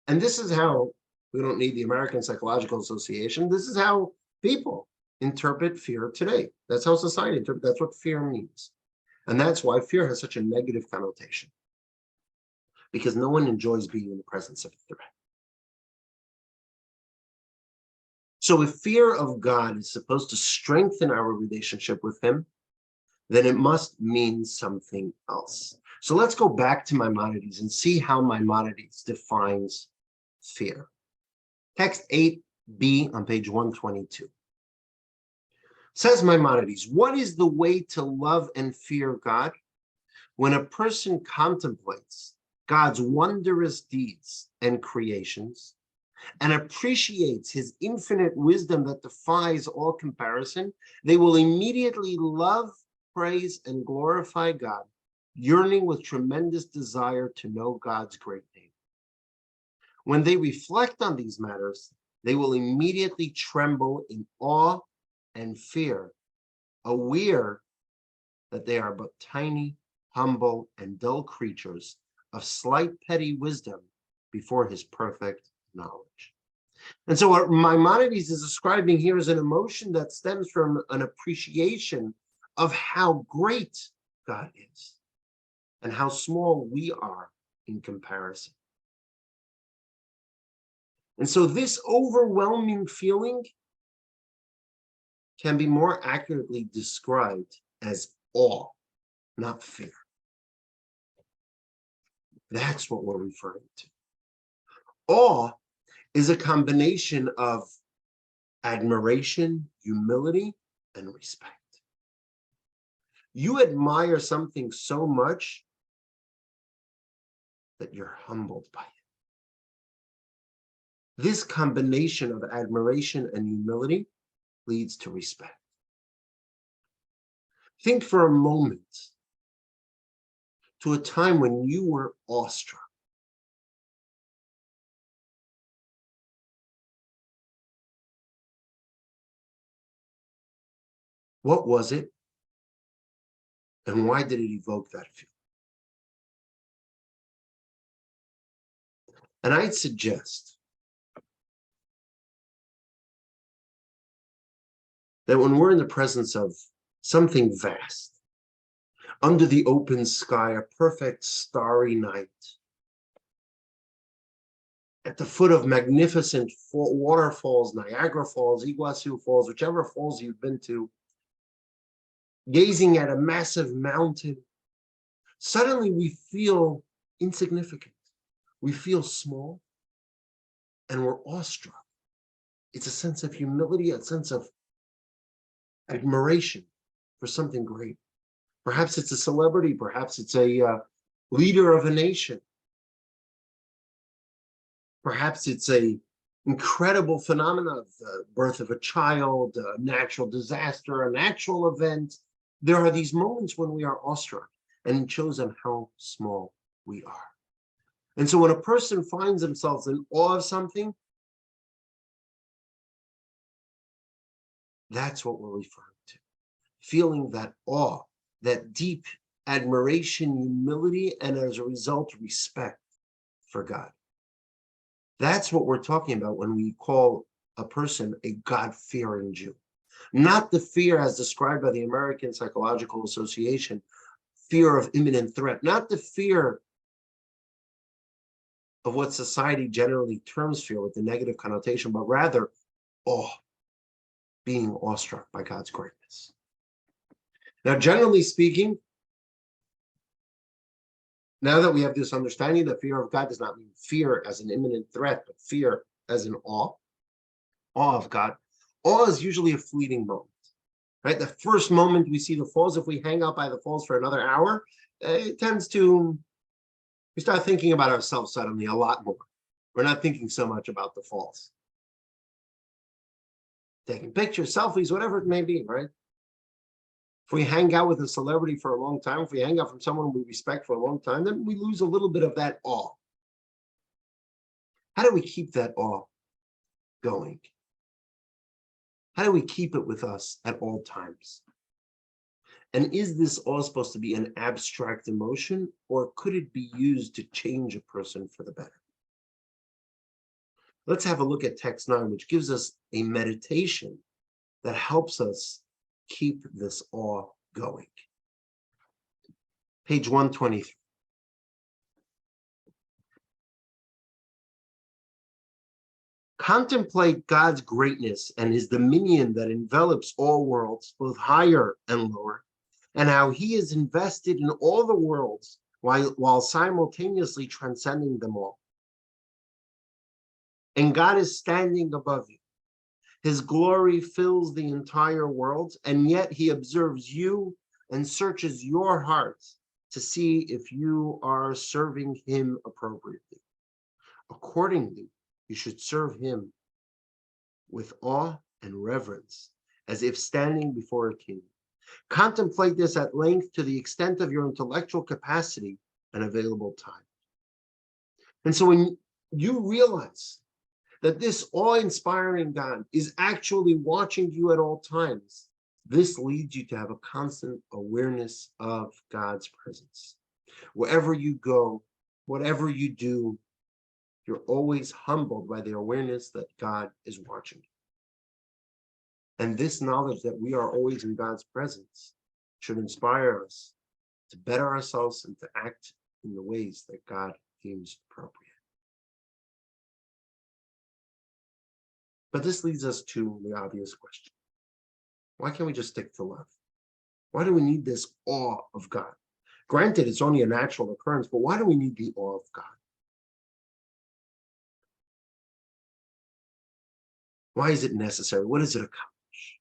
And this is how, we don't need the American Psychological Association, this is how people interpret fear today. That's how society interprets, that's what fear means. And that's why fear has such a negative connotation, because no one enjoys being in the presence of a threat. So if fear of God is supposed to strengthen our relationship with him, then it must mean something else. So let's go back to Maimonides and see how Maimonides defines fear. Text 8b on page 122. Says Maimonides, what is the way to love and fear God? When a person contemplates God's wondrous deeds and creations and appreciates his infinite wisdom that defies all comparison, they will immediately love, praise, and glorify God, yearning with tremendous desire to know God's great name. When they reflect on these matters, they will immediately tremble in awe and fear, aware that they are but tiny, humble, and dull creatures of slight petty wisdom before his perfect knowledge. And so what Maimonides is describing here is an emotion that stems from an appreciation of how great God is and how small we are in comparison. And so this overwhelming feeling can be more accurately described as awe, not fear. That's what we're referring to. Awe is a combination of admiration, humility, and respect. You admire something so much that you're humbled by it. This combination of admiration and humility leads to respect. Think for a moment to a time when you were awestruck. What was it? And why did it evoke that feeling? And I'd suggest that when we're in the presence of something vast, under the open sky, a perfect starry night, at the foot of magnificent waterfalls, Niagara Falls, Iguazu Falls, whichever falls you've been to, gazing at a massive mountain, suddenly we feel insignificant. We feel small, and we're awestruck. It's a sense of humility, a sense of admiration for something great. Perhaps it's a celebrity, perhaps it's a leader of a nation. Perhaps it's a incredible phenomena of the birth of a child, a natural disaster, a natural event. There are these moments when we are awestruck, and it shows them how small we are. And so when a person finds themselves in awe of something, that's what we're referring to. Feeling that awe, that deep admiration, humility, and as a result, respect for God. That's what we're talking about when we call a person a God-fearing Jew. Not the fear as described by the American Psychological Association, fear of imminent threat, not the fear of what society generally terms fear with the negative connotation, but rather awe, being awestruck by God's greatness. Now, generally speaking, now that we have this understanding that fear of God does not mean fear as an imminent threat, but fear as an awe of God. Awe is usually a fleeting moment, right? The first moment we see the falls, if we hang out by the falls for another hour, it tends to, we start thinking about ourselves suddenly a lot more. We're not thinking so much about the falls. Taking pictures, selfies, whatever it may be, right? If we hang out with a celebrity for a long time, if we hang out from someone we respect for a long time, then we lose a little bit of that awe. How do we keep that awe going? How do we keep it with us at all times? And is this awe supposed to be an abstract emotion, or could it be used to change a person for the better? Let's have a look at text 9, which gives us a meditation that helps us keep this awe going. Page 123. Contemplate God's greatness and his dominion that envelops all worlds, both higher and lower, and how he is invested in all the worlds while simultaneously transcending them all. And God is standing above you. His glory fills the entire world, and yet he observes you and searches your hearts to see if you are serving him appropriately. Accordingly, you should serve him with awe and reverence, as if standing before a king. Contemplate this at length to the extent of your intellectual capacity and available time. And so when you realize that this awe-inspiring God is actually watching you at all times, this leads you to have a constant awareness of God's presence. Wherever you go, whatever you do, you're always humbled by the awareness that God is watching you. And this knowledge that we are always in God's presence should inspire us to better ourselves and to act in the ways that God deems appropriate. But this leads us to the obvious question. Why can't we just stick to love? Why do we need this awe of God? Granted, it's only a natural occurrence, but why do we need the awe of God? Why is it necessary? What does it accomplish?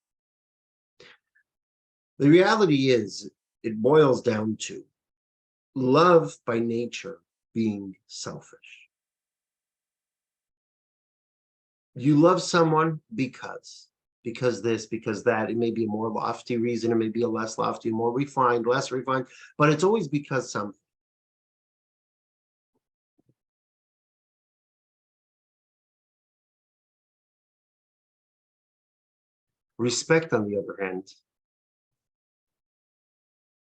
The reality is, it boils down to love by nature being selfish. You love someone because this, because that. It may be a more lofty reason, it may be a less lofty, more refined, less refined, but it's always because something. Respect, on the other hand,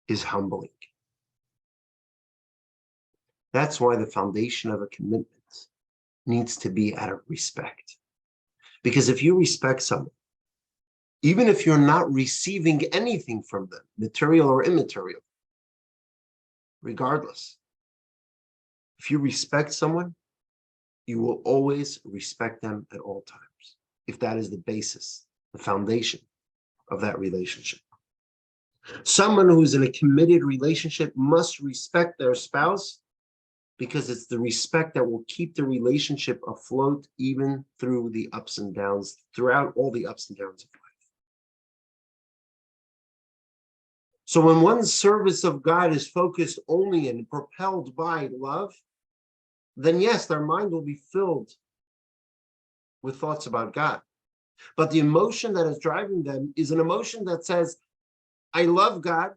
is humbling. That's why the foundation of a commitment needs to be out of respect. Because if you respect someone, even if you're not receiving anything from them, material or immaterial, regardless, if you respect someone, you will always respect them at all times, if that is the basis, the foundation of that relationship. Someone who is in a committed relationship must respect their spouse, because it's the respect that will keep the relationship afloat even through the ups and downs, throughout all the ups and downs of life. So when one's service of God is focused only and propelled by love, then yes, their mind will be filled with thoughts about God. But the emotion that is driving them is an emotion that says, I love God,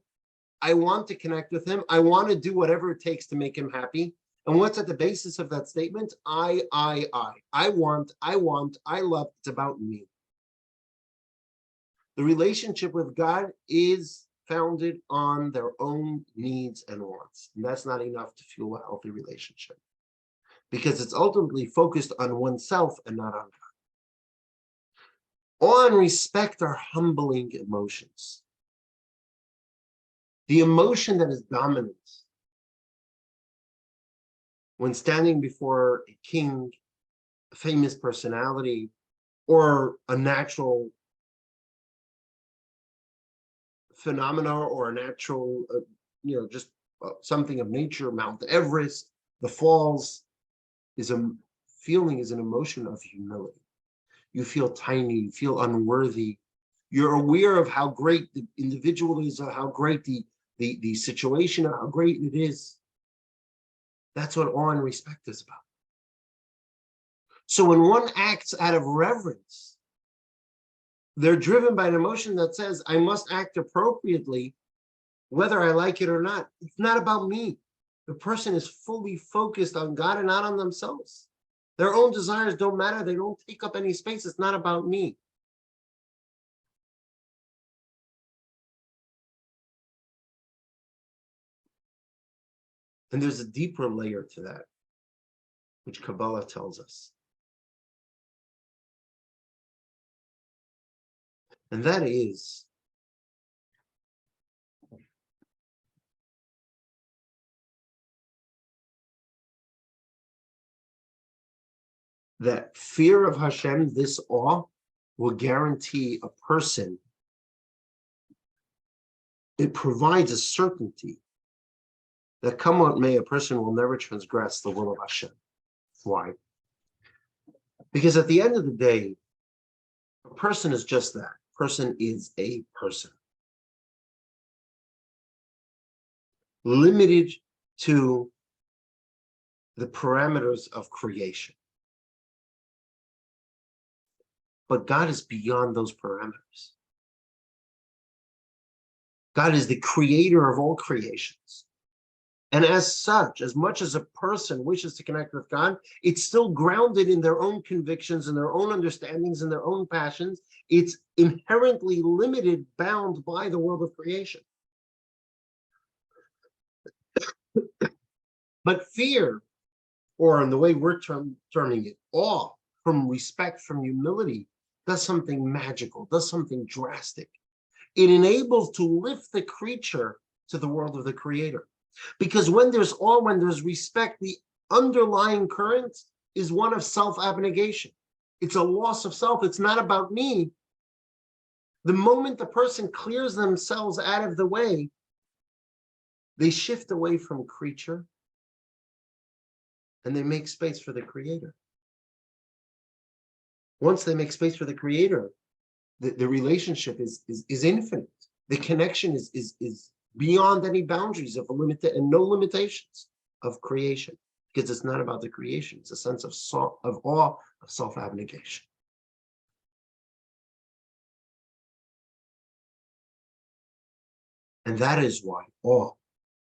I want to connect with him, I want to do whatever it takes to make him happy. And what's at the basis of that statement? I want, I love, it's about me. The relationship with God is founded on their own needs and wants. And that's not enough to fuel a healthy relationship, because it's ultimately focused on oneself and not on God. Awe and respect are humbling emotions. The emotion that is dominant when standing before a king, a famous personality, or a natural phenomena, or a natural, just something of nature, Mount Everest, the falls, is an emotion of humility. You feel tiny, you feel unworthy. You're aware of how great the individual is, or how great the situation, or how great it is. That's what awe and respect is about. So when one acts out of reverence, they're driven by an emotion that says, I must act appropriately, whether I like it or not. It's not about me. The person is fully focused on God and not on themselves. Their own desires don't matter. They don't take up any space. It's not about me. And there's a deeper layer to that, which Kabbalah tells us. And that is that fear of Hashem, this awe, will guarantee a person, it provides a certainty that come what may, a person will never transgress the will of Hashem. Why? Because at the end of the day, a person is just that. A person is a person. Limited to the parameters of creation. But God is beyond those parameters. God is the creator of all creations. And as such, as much as a person wishes to connect with God, it's still grounded in their own convictions and their own understandings and their own passions. It's inherently limited, bound by the world of creation. But fear, or in the way we're terming it, awe, from respect, from humility, does something magical, does something drastic. It enables to lift the creature to the world of the creator. Because when there's awe, when there's respect, the underlying current is one of self-abnegation. It's a loss of self. It's not about me. The moment the person clears themselves out of the way, they shift away from creature and they make space for the creator. Once they make space for the creator, the relationship is infinite. The connection is beyond any boundaries of and no limitations of creation, because it's not about the creation. It's a sense of awe, of self-abnegation. And that is why awe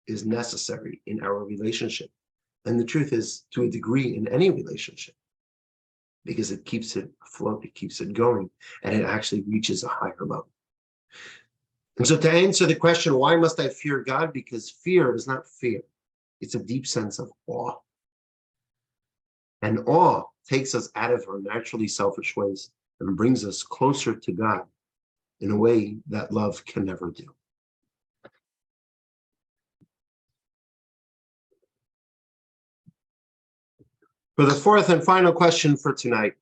is necessary in our relationship. And the truth is, to a degree, in any relationship, because it keeps it afloat, it keeps it going, and it actually reaches a higher level. And so to answer the question, why must I fear God? Because fear is not fear. It's a deep sense of awe. And awe takes us out of our naturally selfish ways and brings us closer to God in a way that love can never do. For the fourth and final question for tonight,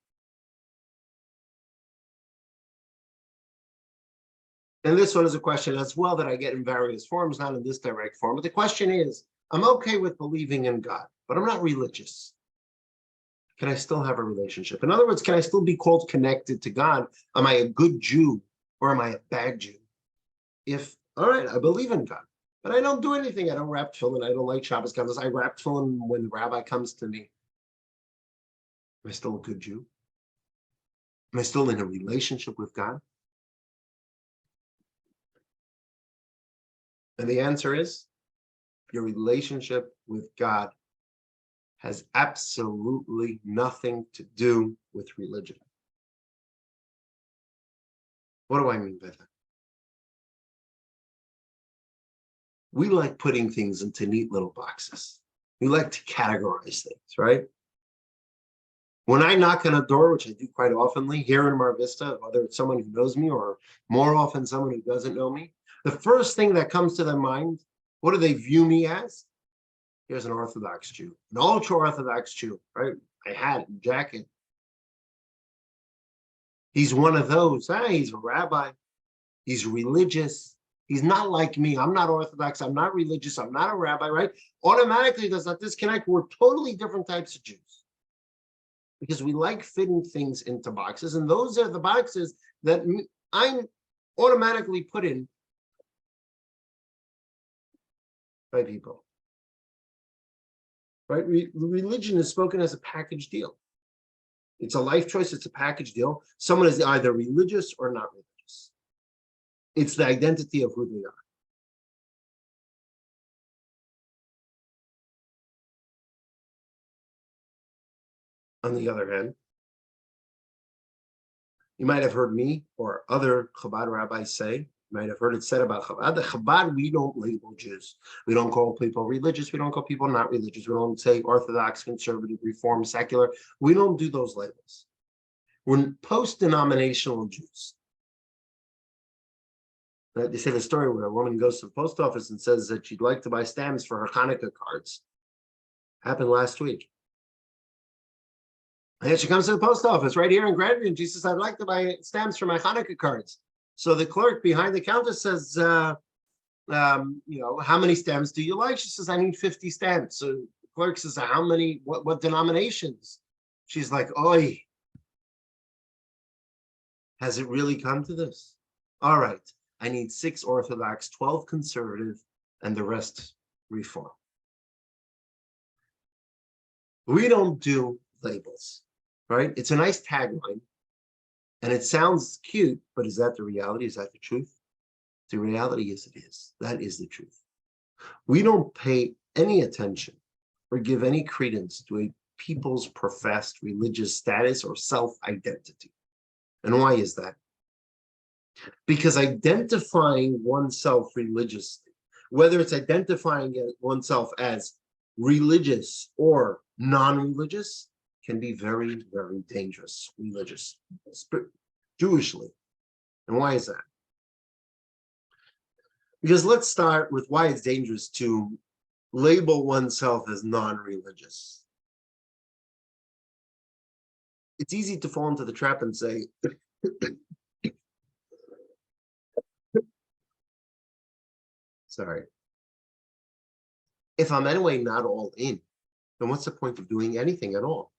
and this one is a question as well that I get in various forms, not in this direct form, but the question is, I'm okay with believing in God, but I'm not religious. Can I still have a relationship? In other words, can I still be called connected to God? Am I a good Jew or am I a bad Jew? If, all right, I believe in God, but I don't do anything. I don't wrap tefillin. I don't like Shabbos candles. I wrap tefillin when the rabbi comes to me. Am I still a good Jew? Am I still in a relationship with God? And the answer is, your relationship with God has absolutely nothing to do with religion. What do I mean by that? We like putting things into neat little boxes. We like to categorize things, right? When I knock on a door, which I do quite oftenly here in Mar Vista, whether it's someone who knows me or more often someone who doesn't know me, the first thing that comes to their mind, what do they view me as? Here's an Orthodox Jew, an ultra-Orthodox Jew, right? A hat and jacket. He's one of those. He's a rabbi. He's religious. He's not like me. I'm not Orthodox. I'm not religious. I'm not a rabbi, right? Automatically, there's that disconnect. We're totally different types of Jews because we like fitting things into boxes. And those are the boxes that I'm automatically put in by people. Right? Religion is spoken as a package deal. It's a life choice. It's a package deal. Someone is either religious or not religious. It's the identity of who they are. On the other hand, you might have heard me or other Chabad rabbis say, you might have heard it said about Chabad. The Chabad, we don't label Jews. We don't call people religious. We don't call people not religious. We don't say Orthodox, conservative, Reform, secular. We don't do those labels. We're post-denominational Jews. They say the story where a woman goes to the post office and says that she'd like to buy stamps for her Hanukkah cards. Happened last week. And she comes to the post office right here in Grandview, and she says, I'd like to buy stamps for my Hanukkah cards. So the clerk behind the counter says, how many stamps do you like? She says, I need 50 stamps. So the clerk says, how many, what denominations? She's like, oi, has it really come to this? All right, I need 6 Orthodox, 12 conservative, and the rest Reform. We don't do labels. Right? It's a nice tagline, and it sounds cute, but is that the reality? Is that the truth? The reality is it is. That is the truth. We don't pay any attention or give any credence to a people's professed religious status or self-identity. And why is that? Because identifying oneself religiously, whether it's identifying oneself as religious or non-religious, can be very, very dangerous, religious, Jewishly. And why is that? Because let's start with why it's dangerous to label oneself as non-religious. It's easy to fall into the trap and say, sorry, if I'm anyway not all in, then what's the point of doing anything at all?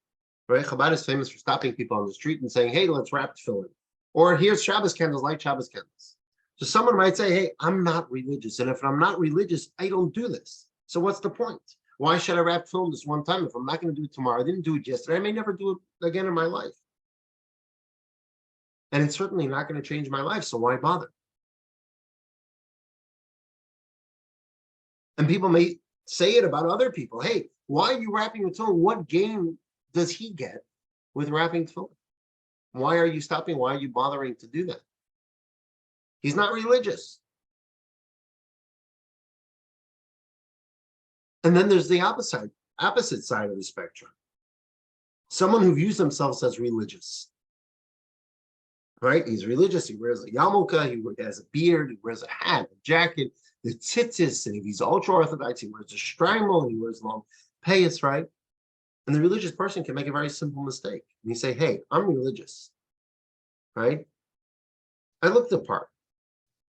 Right? Chabad is famous for stopping people on the street and saying, hey, let's wrap tefillin. Or here's Shabbos candles, light Shabbos candles. So someone might say, hey, I'm not religious. And if I'm not religious, I don't do this. So what's the point? Why should I wrap tefillin this one time? If I'm not going to do it tomorrow, I didn't do it yesterday, I may never do it again in my life. And it's certainly not going to change my life, so why bother? And people may say it about other people. Hey, why are you wrapping tefillin? What gain does he get with wrapping tefillin? Why are you stopping? Why are you bothering to do that? He's not religious. And then there's the opposite side of the spectrum. Someone who views themselves as religious, right? He's religious. He wears a yarmulke. He has a beard. He wears a hat, a jacket, the tzitzis, and if he's ultra-Orthodox, he wears a shtreimel, and he wears long payas, right? And the religious person can make a very simple mistake. And you say, hey, I'm religious, right? I look the part.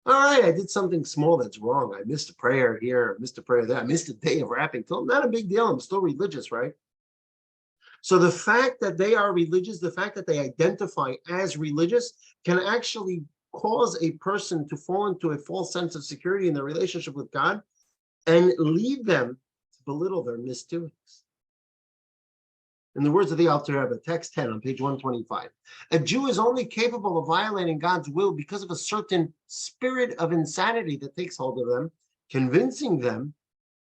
All right, I did something small that's wrong. I missed a prayer here, I missed a prayer there, I missed a day of wrapping. Not a big deal. I'm still religious, right? So the fact that they are religious, the fact that they identify as religious can actually cause a person to fall into a false sense of security in their relationship with God and lead them to belittle their misdoings. In the words of the Alter Rebbe, text 10 on page 125, a Jew is only capable of violating God's will because of a certain spirit of insanity that takes hold of them, convincing them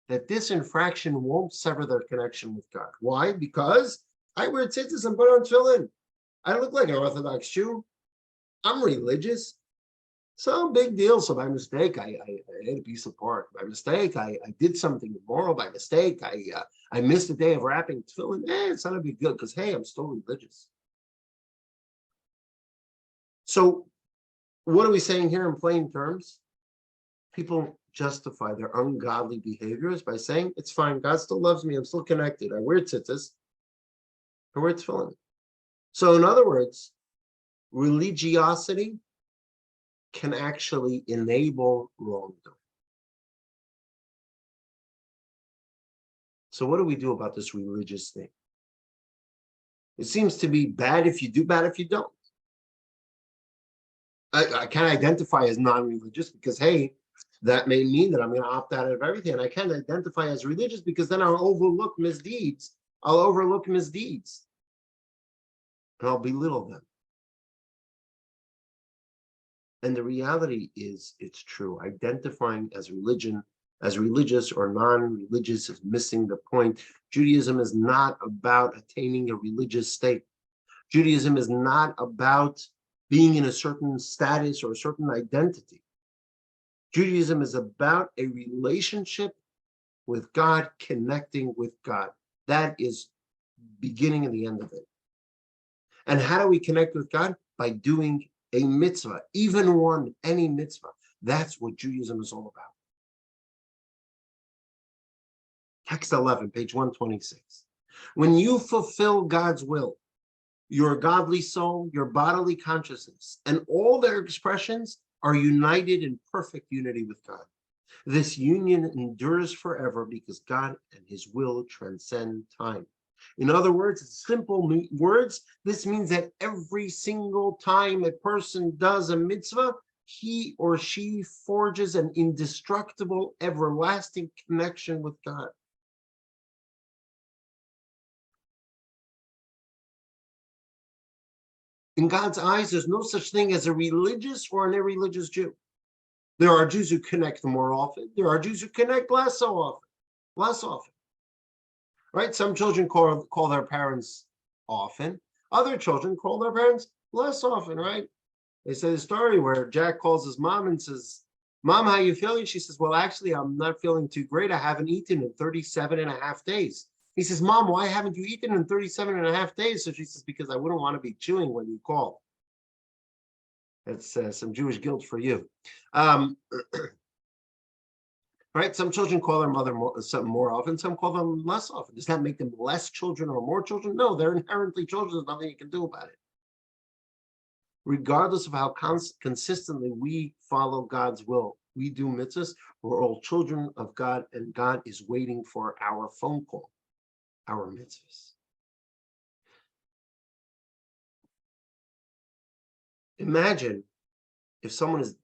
that this infraction won't sever their connection with God. Why? Because I wear tzitzis and put on tefillin. I look like an Orthodox Jew. I'm religious. So big deal. So by mistake, I ate a piece of pork. By mistake, I did something immoral. By mistake, I missed a day of wrapping tefillin. It's not a big deal because, hey, I'm still religious. So what are we saying here in plain terms? People justify their ungodly behaviors by saying, it's fine. God still loves me. I'm still connected. I wear tzitzis. I wear tefillin. So in other words, religiosity can actually enable wrongdoing. So what do we do about this religious thing? It seems to be bad if you do, bad if you don't. I can't identify as non-religious because, hey, that may mean that I'm going to opt out of everything. And I can't identify as religious because then I'll overlook misdeeds. I'll overlook misdeeds. And I'll belittle them. And the reality is, it's true. Identifying as religious or non-religious is missing the point. Judaism is not about attaining a religious state. Judaism is not about being in a certain status or a certain identity. Judaism is about a relationship with God, connecting with God. That is beginning and the end of it. And how do we connect with God? By doing a mitzvah, even one, any mitzvah. That's what Judaism is all about. Text 11, page 126. When you fulfill God's will, your godly soul, your bodily consciousness, and all their expressions are united in perfect unity with God. This union endures forever because God and his will transcend time. In other words, simple words, this means that every single time a person does a mitzvah, he or she forges an indestructible, everlasting connection with God. In God's eyes, there's no such thing as a religious or an irreligious Jew. There are Jews who connect more often. There are Jews who connect less often. Right? Some children call their parents often. Other children call their parents less often, right? They say the story where Jack calls his mom and says, Mom, how you feeling? She says, well, actually, I'm not feeling too great. I haven't eaten in 37 and a half days. He says, Mom, why haven't you eaten in 37 and a half days? So she says, because I wouldn't want to be chewing when you call. That's some Jewish guilt for you. Right? Some children call their mother something more often, some call them less often. Does that make them less children or more children? No, they're inherently children. There's nothing you can do about it. Regardless of how consistently we follow God's will, we do mitzvahs, we're all children of God, and God is waiting for our phone call, our mitzvahs. Imagine if someone is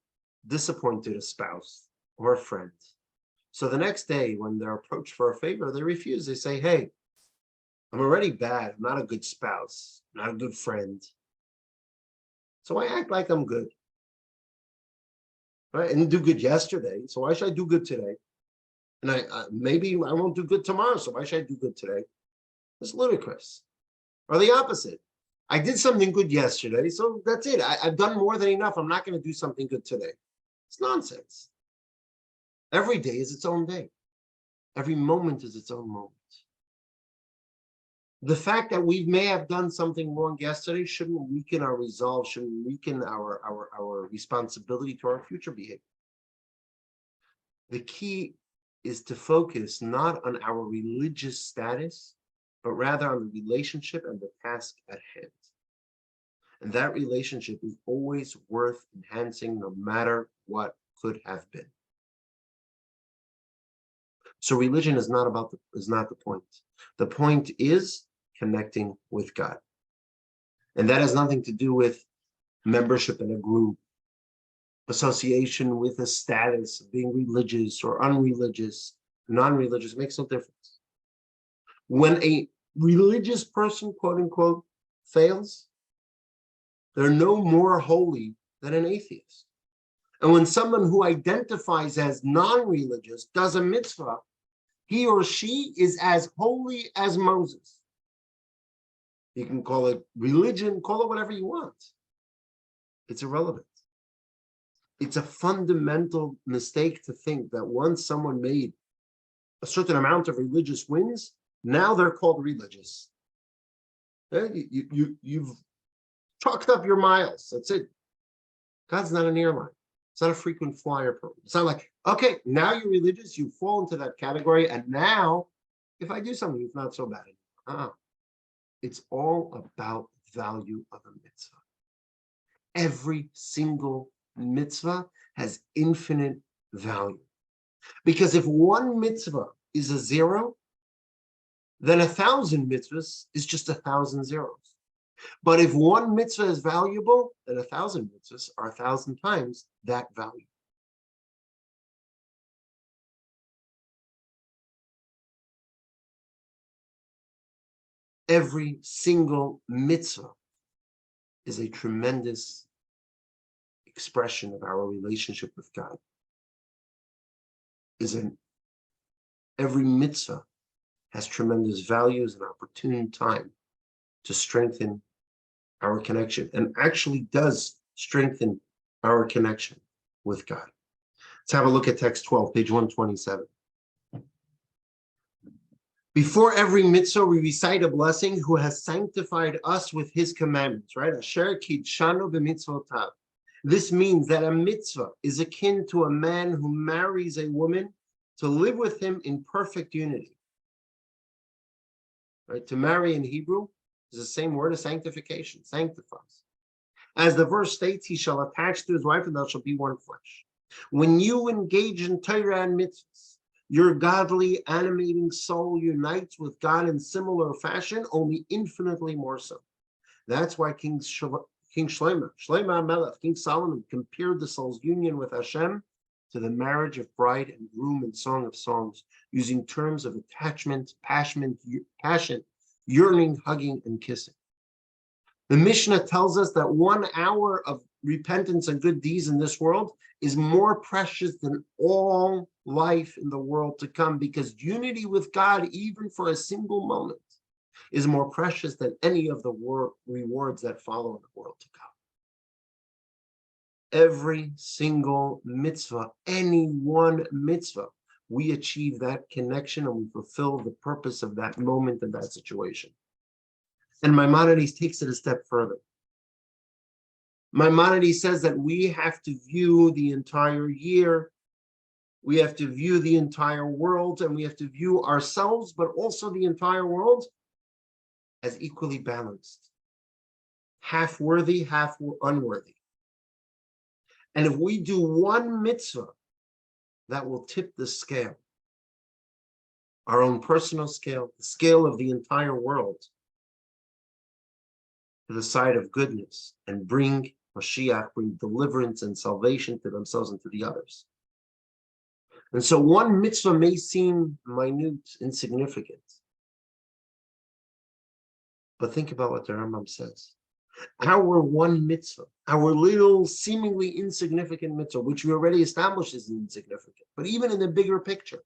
disappointed a spouse or a friend. So the next day, when they're approached for a favor, they refuse. They say, hey, I'm already bad. I'm not a good spouse, not a good friend. So I act like I'm good. Right? I didn't do good yesterday, so why should I do good today? And maybe I won't do good tomorrow, so why should I do good today? It's ludicrous. Or the opposite. I did something good yesterday, so that's it. I've done more than enough. I'm not going to do something good today. It's nonsense. Every day is its own day. Every moment is its own moment. The fact that we may have done something wrong yesterday shouldn't weaken our resolve, shouldn't weaken our responsibility to our future behavior. The key is to focus not on our religious status, but rather on the relationship and the task at hand. And that relationship is always worth enhancing no matter what could have been. So religion is not the point. The point is connecting with God. And that has nothing to do with membership in a group, association with a status, being religious or unreligious, non-religious, makes no difference. When a religious person, quote unquote, fails, they're no more holy than an atheist. And when someone who identifies as non-religious does a mitzvah, he or she is as holy as Moses. You can call it religion, call it whatever you want. It's irrelevant. It's a fundamental mistake to think that once someone made a certain amount of religious wins, now they're called religious. You've chalked up your miles. That's it. God's not an airline. It's not a frequent flyer program. It's not like, okay, now you're religious, you fall into that category, and now if I do something, it's not so bad. It's all about value of a mitzvah. Every single mitzvah has infinite value. Because if one mitzvah is a zero, then 1,000 mitzvahs is just 1,000 zeros. But if one mitzvah is valuable, then 1,000 mitzvahs are 1,000 times that value. Every single mitzvah is a tremendous expression of our relationship with God. Every mitzvah has tremendous values and opportune time to strengthen our connection, and actually does strengthen our connection with God. Let's have a look at text 12, page 127. Before every mitzvah, we recite a blessing who has sanctified us with his commandments, right? Asher kidshanu b'mitzvotav. This means that a mitzvah is akin to a man who marries a woman to live with him in perfect unity. Right? To marry in Hebrew is the same word as sanctification, sanctifies. As the verse states, he shall attach to his wife and thou shalt be one flesh. When you engage in Torah and mitzvahs, your godly, animating soul unites with God in similar fashion, only infinitely more so. That's why King Shlomo Melech, King Solomon, compared the soul's union with Hashem to the marriage of bride and groom in Song of Songs, using terms of attachment, passion, yearning, hugging, and kissing. The Mishnah tells us that 1 hour of repentance and good deeds in this world is more precious than all life in the world to come, because unity with God, even for a single moment, is more precious than any of the rewards that follow in the world to come. Every single mitzvah, any one mitzvah, we achieve that connection and we fulfill the purpose of that moment and that situation. And Maimonides takes it a step further. Maimonides says that we have to view the entire year, we have to view the entire world, and we have to view ourselves, but also the entire world, as equally balanced. Half worthy, half unworthy. And if we do one mitzvah, that will tip the scale, our own personal scale, the scale of the entire world, to the side of goodness, and bring Mashiach, bring deliverance and salvation to themselves and to the others. And so one mitzvah may seem minute, insignificant, but think about what the Rambam says. Our one mitzvah, our little seemingly insignificant mitzvah, which we already established is insignificant, but even in the bigger picture,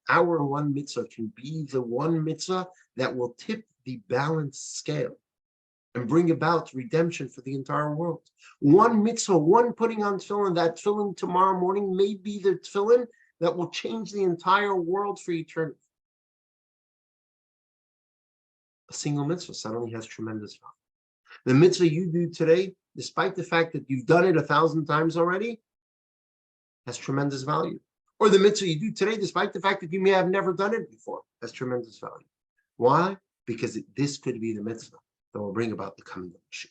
our one mitzvah can be the one mitzvah that will tip the balanced scale and bring about redemption for the entire world. One mitzvah, one putting on tefillin, that tefillin tomorrow morning may be the tefillin that will change the entire world for eternity. A single mitzvah suddenly has tremendous value. The mitzvah you do today, despite the fact that you've done it 1,000 times already, has tremendous value. Or the mitzvah you do today, despite the fact that you may have never done it before, has tremendous value. Why? Because this could be the mitzvah that will bring about the coming of Mashiach.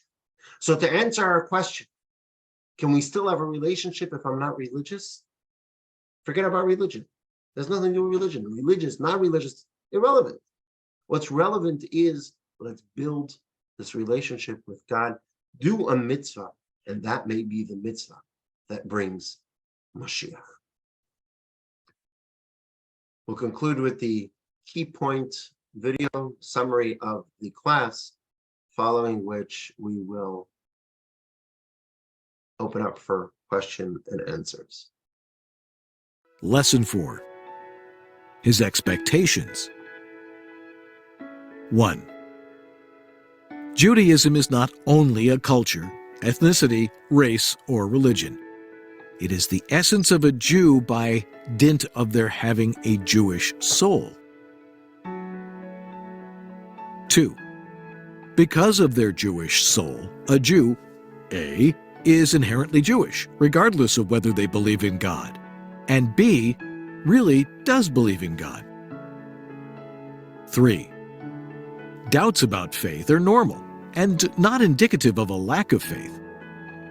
So to answer our question, can we still have a relationship if I'm not religious? Forget about religion. There's nothing to do with religion. Religious, not religious, irrelevant. What's relevant is let's build this relationship with God, do a mitzvah, and that may be the mitzvah that brings Mashiach. We'll conclude with the key point video summary of the class, following which we will open up for question and answers. Lesson 4. His expectations. 1. Judaism is not only a culture, ethnicity, race, or religion. It is the essence of a Jew by dint of their having a Jewish soul. 2. Because of their Jewish soul, a Jew, A, is inherently Jewish, regardless of whether they believe in God, and B, really does believe in God. 3. Doubts about faith are normal and not indicative of a lack of faith.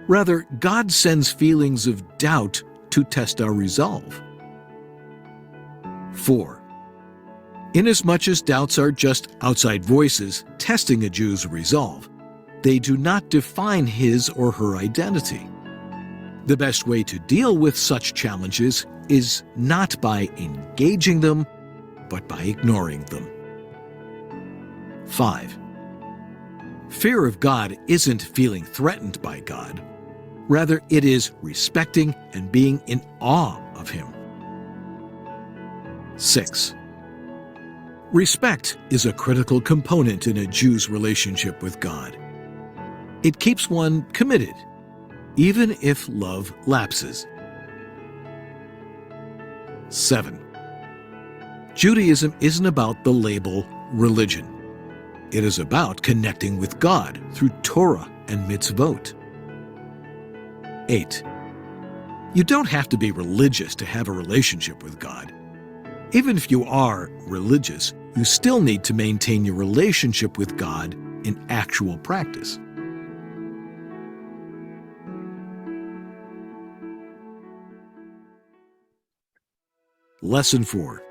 Rather, God sends feelings of doubt to test our resolve. 4. Inasmuch as doubts are just outside voices testing a Jew's resolve, they do not define his or her identity. The best way to deal with such challenges is not by engaging them, but by ignoring them. 5. Fear of God isn't feeling threatened by God. Rather, it is respecting and being in awe of Him. 6. Respect is a critical component in a Jew's relationship with God. It keeps one committed, even if love lapses. 7. Judaism isn't about the label religion. It is about connecting with God through Torah and mitzvot. 8. You don't have to be religious to have a relationship with God. Even if you are religious, you still need to maintain your relationship with God in actual practice. Lesson 4.